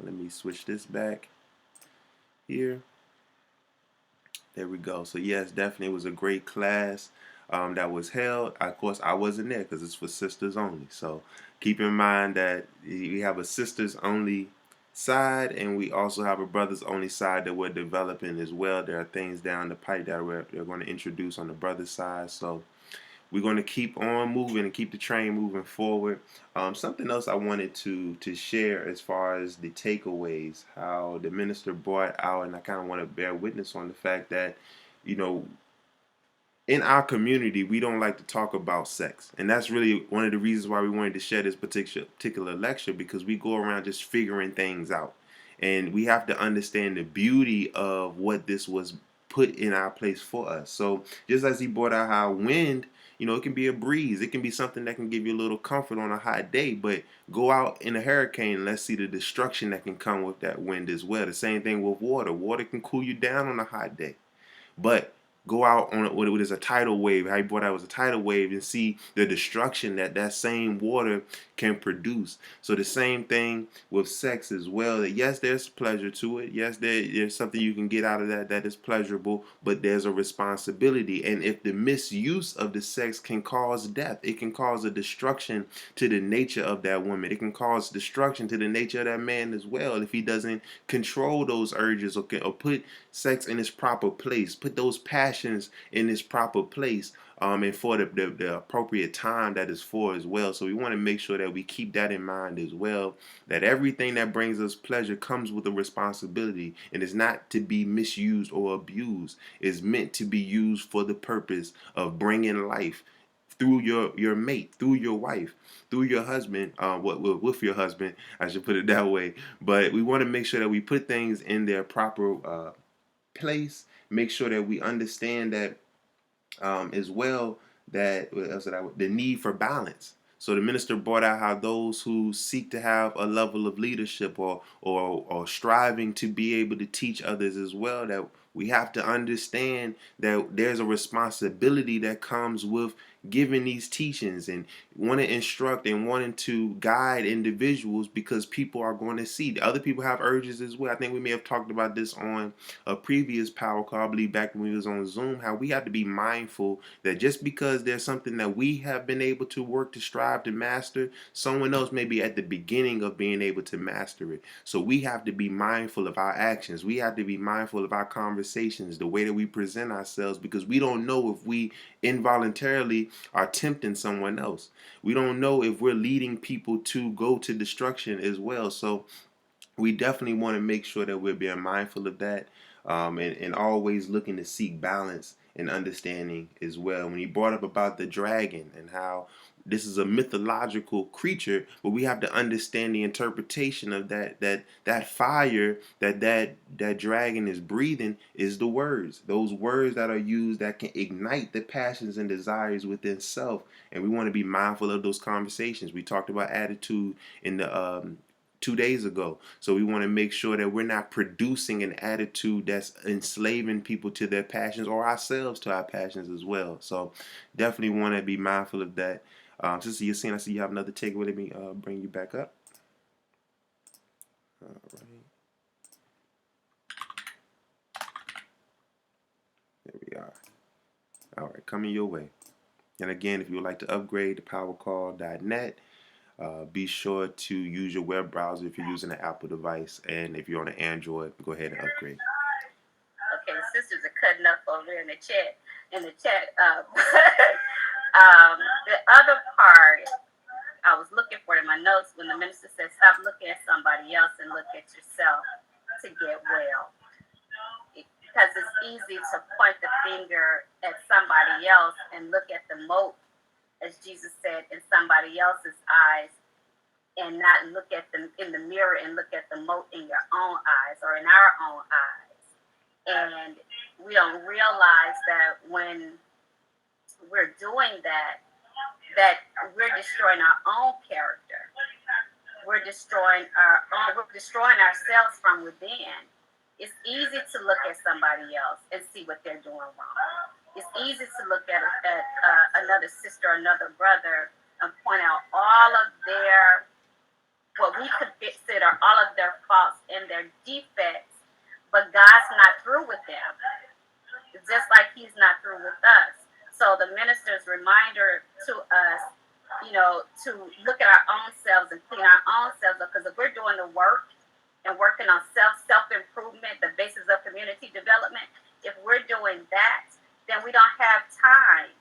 Let me switch this back here. There we go. So yes, definitely it was a great class that was held. Of course, I wasn't there because it's for sisters only. So keep in mind that we have a sisters only side, and we also have a brothers only side that we're developing as well. There are things down the pipe that they're going to introduce on the brothers side. So we're going to keep on moving and keep the train moving forward. Something else I wanted to share as far as the takeaways, how the minister brought out, and I kind of want to bear witness on the fact that, you know, in our community, we don't like to talk about sex. And that's really one of the reasons why we wanted to share this particular lecture, because we go around just figuring things out. And we have to understand the beauty of what this was put in our place for us. So just as he brought out how wind, you know, it can be a breeze. It can be something that can give you a little comfort on a hot day. But go out in a hurricane and let's see the destruction that can come with that wind as well. The same thing with water. Water can cool you down on a hot day. But go out on what is a tidal wave, how you brought out was a tidal wave, and see the destruction that that same water can produce. So the same thing with sex as well. That yes, there's pleasure to it. Yes, there's something you can get out of that is pleasurable, but there's a responsibility. And if the misuse of the sex can cause death, it can cause a destruction to the nature of that woman. It can cause destruction to the nature of that man as well if he doesn't control those urges or put sex in its proper place, put those passions in its proper place, and for the appropriate time that is for as well. So we want to make sure that we keep that in mind as well, that everything that brings us pleasure comes with a responsibility and is not to be misused or abused. It's meant to be used for the purpose of bringing life through your mate, through your wife, through your husband, with your husband, I should put it that way. But we want to make sure that we put things in their proper place, make sure that we understand that as well, that the need for balance. So the minister brought out how those who seek to have a level of leadership or striving to be able to teach others as well, that we have to understand that there's a responsibility that comes with giving these teachings and wanting to instruct and wanting to guide individuals, because people are going to see other people have urges as well. I think we may have talked about this on a previous power call, I believe back when we was on Zoom, how we have to be mindful that just because there's something that we have been able to work to strive to master, someone else may be at the beginning of being able to master it. So we have to be mindful of our actions. We have to be mindful of our conversations, the way that we present ourselves, because we don't know if we involuntarily are tempting someone else. We don't know if we're leading people to go to destruction as well. So we definitely want to make sure that we're being mindful of that, and always looking to seek balance and understanding as well. When he brought up about the dragon and how this is a mythological creature, but we have to understand the interpretation of that fire that dragon is breathing is the words. Those words that are used that can ignite the passions and desires within self. And we want to be mindful of those conversations. We talked about attitude in the 2 days ago. So we want to make sure that we're not producing an attitude that's enslaving people to their passions or ourselves to our passions as well. So definitely want to be mindful of that. Sister Yassine, I see you have another takeaway. Let me bring you back up. All right. There we are. All right, coming your way. And again, if you would like to upgrade to powercall.net, be sure to use your web browser if you're using an Apple device, and if you're on an Android, go ahead and upgrade. Okay, the sisters are cutting up over there in the chat. The other part, I was looking for in my notes when the minister said, "Stop looking at somebody else and look at yourself to get well." Because it's easy to point the finger at somebody else and look at the mote, as Jesus said, in somebody else's eyes, and not look at them in the mirror and look at the mote in your own eyes or in our own eyes. And we don't realize that when we're doing that we're destroying our own character. We're destroying ourselves from within. It's easy to look at somebody else and see what they're doing wrong. It's easy to look at another sister, another brother, and point out all of their, what we consider all of their faults and their defects, but God's not through with them. It's just like He's not through with us. So the minister's reminder to us, to look at our own selves and clean our own selves up, because if we're doing the work and working on self-improvement, the basis of community development, if we're doing that, then we don't have time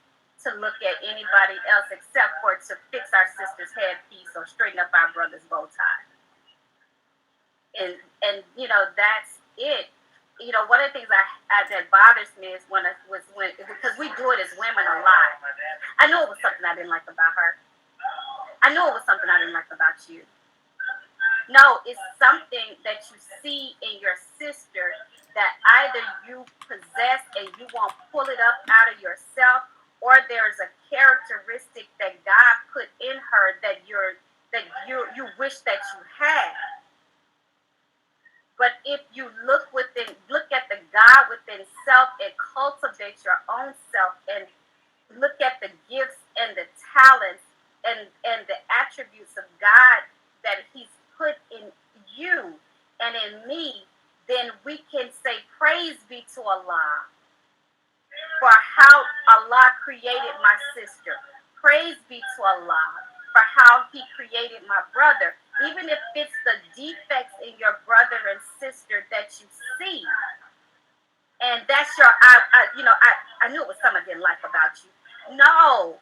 to look at anybody else except for to fix our sister's headpiece or straighten up our brother's bow tie. And that's it. One of the things that bothers me is when because we do it as women a lot. I knew it was something I didn't like about her. I knew it was something I didn't like about you. No, it's something that you see in your sister that either you possess and you won't pull it up out of yourself, or there's a characteristic that God put in her that you wish that you had. But if you look at the God within self and cultivate your own self and look at the gifts and the talents and the attributes of God that He's put in you and in me, then we can say, praise be to Allah for how Allah created my sister. Praise be to Allah for how He created my brother. Even if it's the defects in your brother and sister that you see, and that's I knew it was something I didn't like about you. No,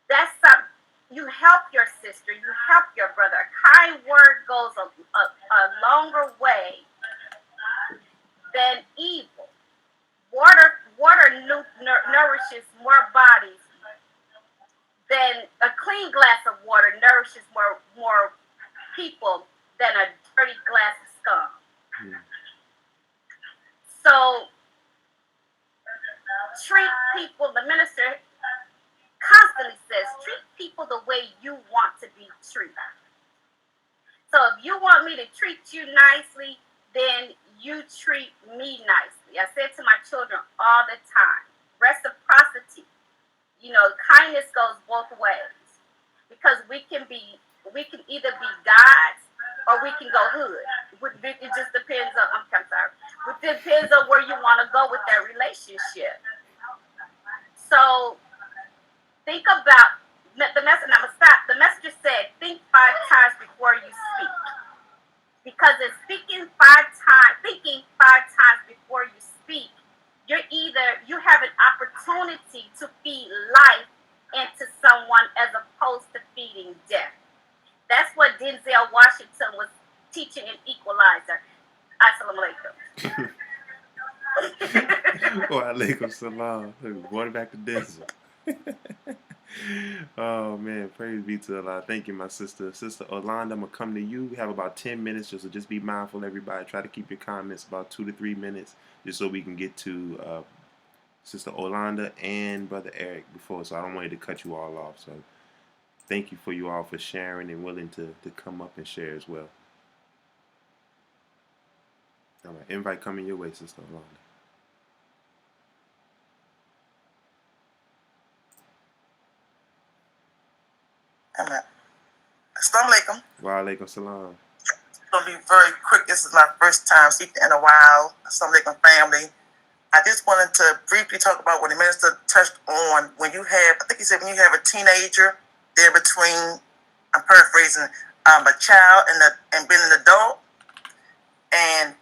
that's something. You help your sister, you help your brother. A kind word goes a longer way than evil. Water nourishes more bodies than a clean glass of water nourishes more people than a dirty glass of scum. So treat people, the minister constantly says, treat people the way you want to be treated. So if you want me to treat you nicely, then you treat me nicely. I said to my children all the time, reciprocity, kindness goes both ways, because we can either be gods or we can go hood. It just depends on, I'm sorry, it depends on where you want to go with that relationship. So think about the message. I'm gonna stop. The messenger said, think 5 times before you speak. Because in thinking 5 times before you speak, you have an opportunity to feed life into someone as opposed to feeding death. That's what Denzel Washington was teaching an equalizer. Assalamu alaikum. Wa alaikum salam. Going back to Denzel. Oh man, praise be to Allah. Thank you, my sister. Sister Orlando, I'm gonna come to you. We have about 10 minutes, so just be mindful, everybody. Try to keep your comments about 2 to 3 minutes, just so we can get to Sister Orlando and Brother Eric before. So I don't want you to cut you all off. So thank you for you all for sharing and willing to come up and share as well. All right, invite coming your way, Sister Orlando. Assalamu alaikum. Wa alaikum salam. It's gonna be very quick. This is my first time speaking in a while. Assalamu alaikum, family. I just wanted to briefly talk about what the minister touched on when you have, I think he said when you have a teenager there between, I'm paraphrasing, a child and being an adult. And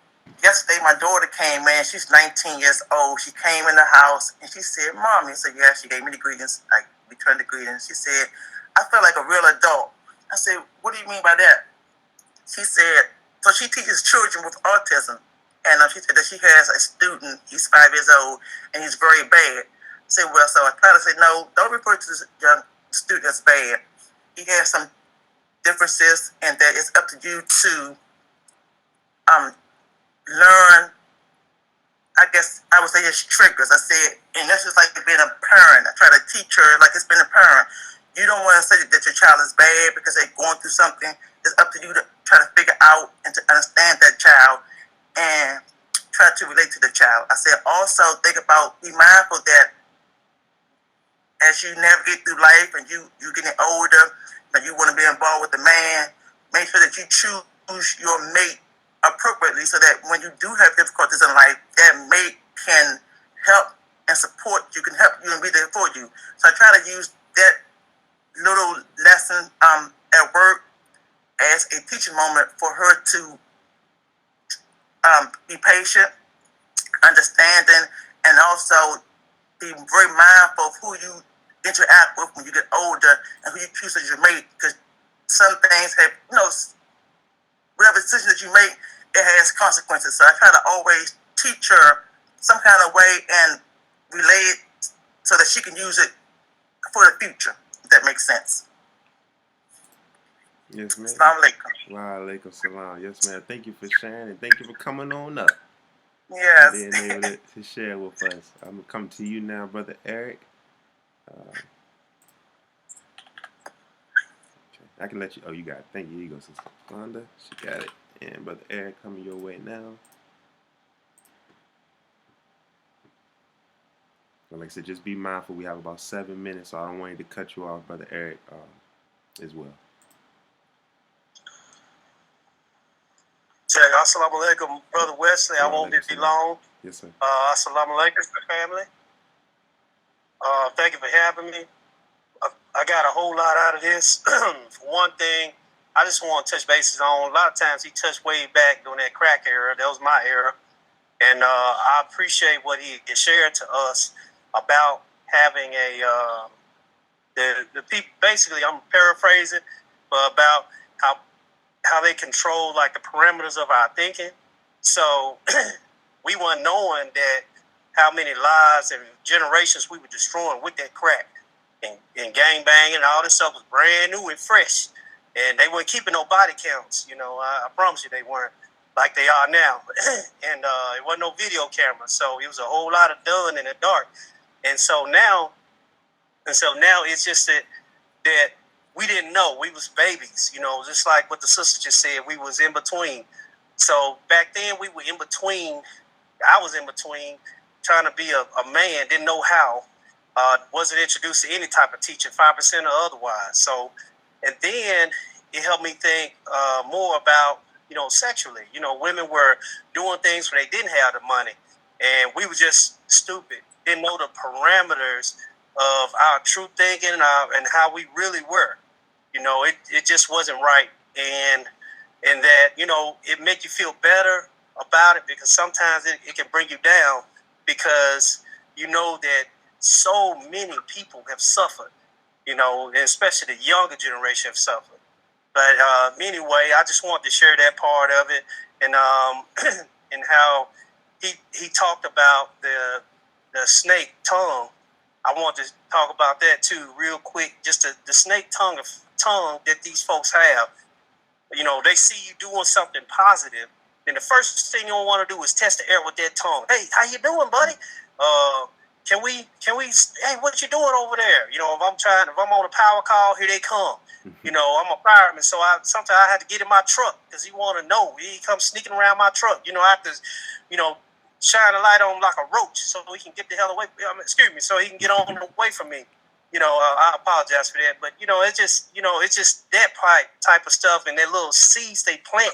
yesterday my daughter came in, she's 19 years old. She came in the house and she said, Mommy, I said, yeah, she gave me the greetings. I returned the greetings. She said, I feel like a real adult. I said, what do you mean by that? She said, so she teaches children with autism. And she said that she has a student, he's 5 years old, and he's very bad. I said, well, so I tried to say, no, don't refer to this young student as bad. He has some differences, and that it's up to you to learn, I guess I would say his triggers. I said, and that's just like being a parent. I try to teach her like it's been a parent. You don't want to say that your child is bad because they're going through something. It's up to you to try to figure out and to understand that child and try to relate to the child. I said, also think about, be mindful that as you navigate through life and you getting older and you want to be involved with the man, make sure that you choose your mate appropriately so that when you do have difficulties in life, that mate can help and support you, can help you and be there for you. So I try to use that little lesson at work as a teaching moment for her to be patient, understanding, and also be very mindful of who you interact with when you get older and who you choose as your mate, because some things have, whatever decision that you make, it has consequences. So I try to always teach her some kind of way and relay it so that she can use it for the future, if that makes sense. Yes, ma'am. Assalamu alaikum. Wa alaikum salam. Yes, ma'am. Thank you for sharing and thank you for coming on up. Yes. And being able to share with us. I'm going to come to you now, Brother Eric. I can let you. Oh, you got it. Thank you. Here you go, Sister Fonda. She got it. And Brother Eric coming your way now. So like I said, just be mindful. We have about 7 minutes, so I don't want you to cut you off, Brother Eric, as well. Assalamu alaikum, Brother Wesley. I won't be long. Yes, sir. Assalamu alaikum, family. Thank you for having me. I got a whole lot out of this. For one thing, I just want to touch bases on, a lot of times he touched way back during that crack era. That was my era. And I appreciate what he shared to us about having the people, basically, I'm paraphrasing, but about how they control like the parameters of our thinking. So we weren't knowing that how many lives and generations we were destroying with that crack and gang banging and all this stuff was brand new and fresh. And they weren't keeping no body counts. I promise you they weren't like they are now. And it wasn't no video camera. So it was a whole lot of done in the dark. And so now it's just that we didn't know. We was babies, just like what the sister just said. We was in between. So back then we were in between. I was in between trying to be a man, didn't know how. Wasn't introduced to any type of teaching, 5% or otherwise. So, and then it helped me think more about, sexually. Women were doing things when they didn't have the money. And we were just stupid. Didn't know the parameters of our true thinking and how we really were. It just wasn't right. And that, it make you feel better about it because sometimes it can bring you down because you know that so many people have suffered, and especially the younger generation have suffered. But anyway, I just wanted to share that part of it, and and how he talked about the snake tongue. I want to talk about that too, real quick. Just the snake tongue that these folks have. You know, they see you doing something positive, then the first thing you don't want to do is test the air with that tongue. Hey, how you doing, buddy? Can we? Hey, what you doing over there? You know, if I'm on a power call, here they come. You know, I'm a fireman, so sometimes I had to get in my truck because he want to know. He comes sneaking around my truck. You know, I have to, you know, shine a light on him like a roach so he can get the hell away. Excuse me, so he can get on away from me. You know, I apologize for that, but you know, it's just that type of stuff and that little seeds they plant,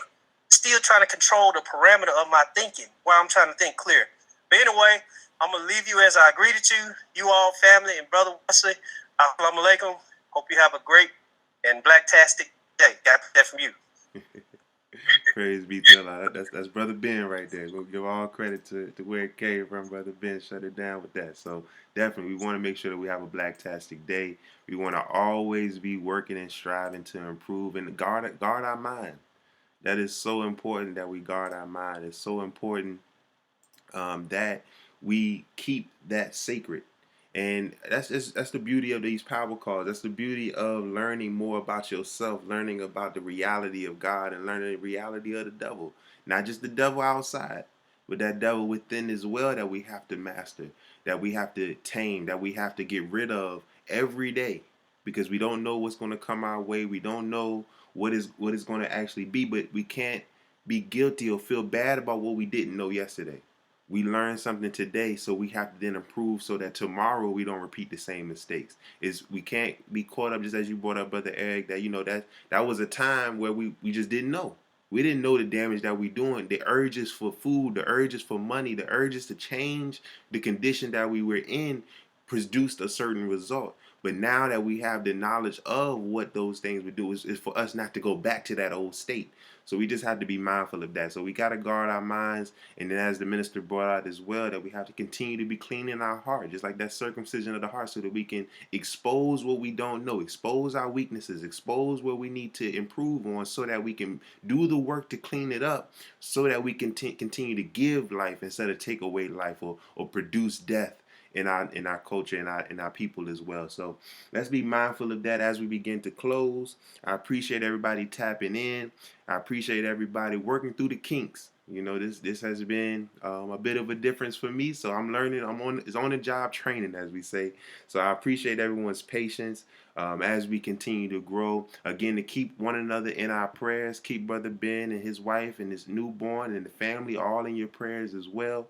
still trying to control the parameter of my thinking while I'm trying to think clear. But anyway, I'm gonna leave you as I greeted you all, family, and brother Wesley. Assalamu alaikum. Hope you have a great and blacktastic day. Got that from you. Praise be to Allah. That's Brother Ben right there. We'll give all credit to where it came from. Brother Ben shut it down with that. So definitely, we want to make sure that we have a blacktastic day. We want to always be working and striving to improve and guard our mind. That is so important that we guard our mind. It's so important that we keep that sacred. And that's the beauty of these power calls. That's the beauty of learning more about yourself, learning about the reality of God, and learning the reality of the devil. Not just the devil outside, but that devil within as well that we have to master, that we have to tame, that we have to get rid of every day, because we don't know what's going to come our way. We don't know what is going to actually be, but we can't be guilty or feel bad about what we didn't know yesterday. We learned something today, so we have to then improve so that tomorrow we don't repeat the same mistakes. Is we can't be caught up, just as you brought up, Brother Eric, that that was a time where we just didn't know. We didn't know the damage that we doing, the urges for food, the urges for money, the urges to change the condition that we were in produced a certain result. But now that we have the knowledge of what those things would do, is for us not to go back to that old state. So we just have to be mindful of that. So we got to guard our minds. And then as the minister brought out as well, that we have to continue to be clean in our heart, just like that circumcision of the heart, so that we can expose what we don't know, expose our weaknesses, expose where we need to improve on, so that we can do the work to clean it up, so that we can continue to give life instead of take away life, or produce death in our culture and our people as well. So let's be mindful of that as we begin to close. I appreciate everybody tapping in. I appreciate everybody working through the kinks. You know, this has been a bit of a difference for me, so I'm learning. It's on the job training, as we say. So I appreciate everyone's patience as we continue to grow. Again, to keep one another in our prayers. Keep Brother Ben and his wife and his newborn and the family all in your prayers as well.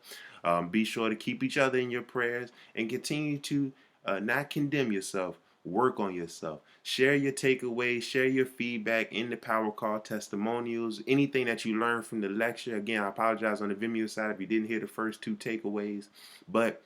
Be sure to keep each other in your prayers and continue to not condemn yourself. Work on yourself. Share your takeaways, share your feedback in the Power Call testimonials, anything that you learned from the lecture. Again, I apologize on the Vimeo side if you didn't hear the first two takeaways, but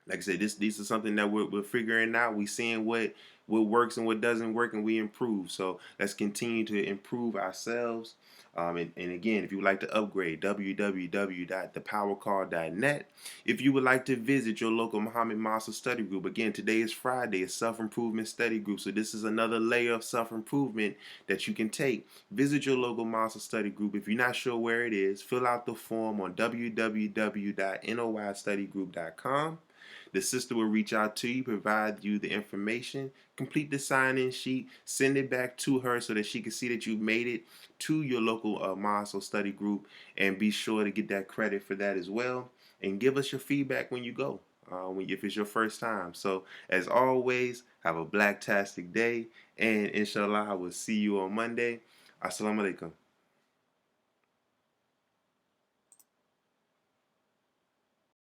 like I said, these are something that we're figuring out. We seeing what works and what doesn't work, and we improve. So let's continue to improve ourselves. And again, if you would like to upgrade, www.thepowercall.net. If you would like to visit your local Muhammad Masa study group, again, today is Friday, it's self-improvement study group. So this is another layer of self-improvement that you can take. Visit your local Masa study group. If you're not sure where it is, fill out the form on www.noystudygroup.com. The sister will reach out to you, provide you the information, complete the sign-in sheet, send it back to her so that she can see that you made it to your local Maso study group, and be sure to get that credit for that as well. And give us your feedback when you go, if it's your first time. So as always, have a blacktastic day, and inshallah, I will see you on Monday. Assalamu alaikum.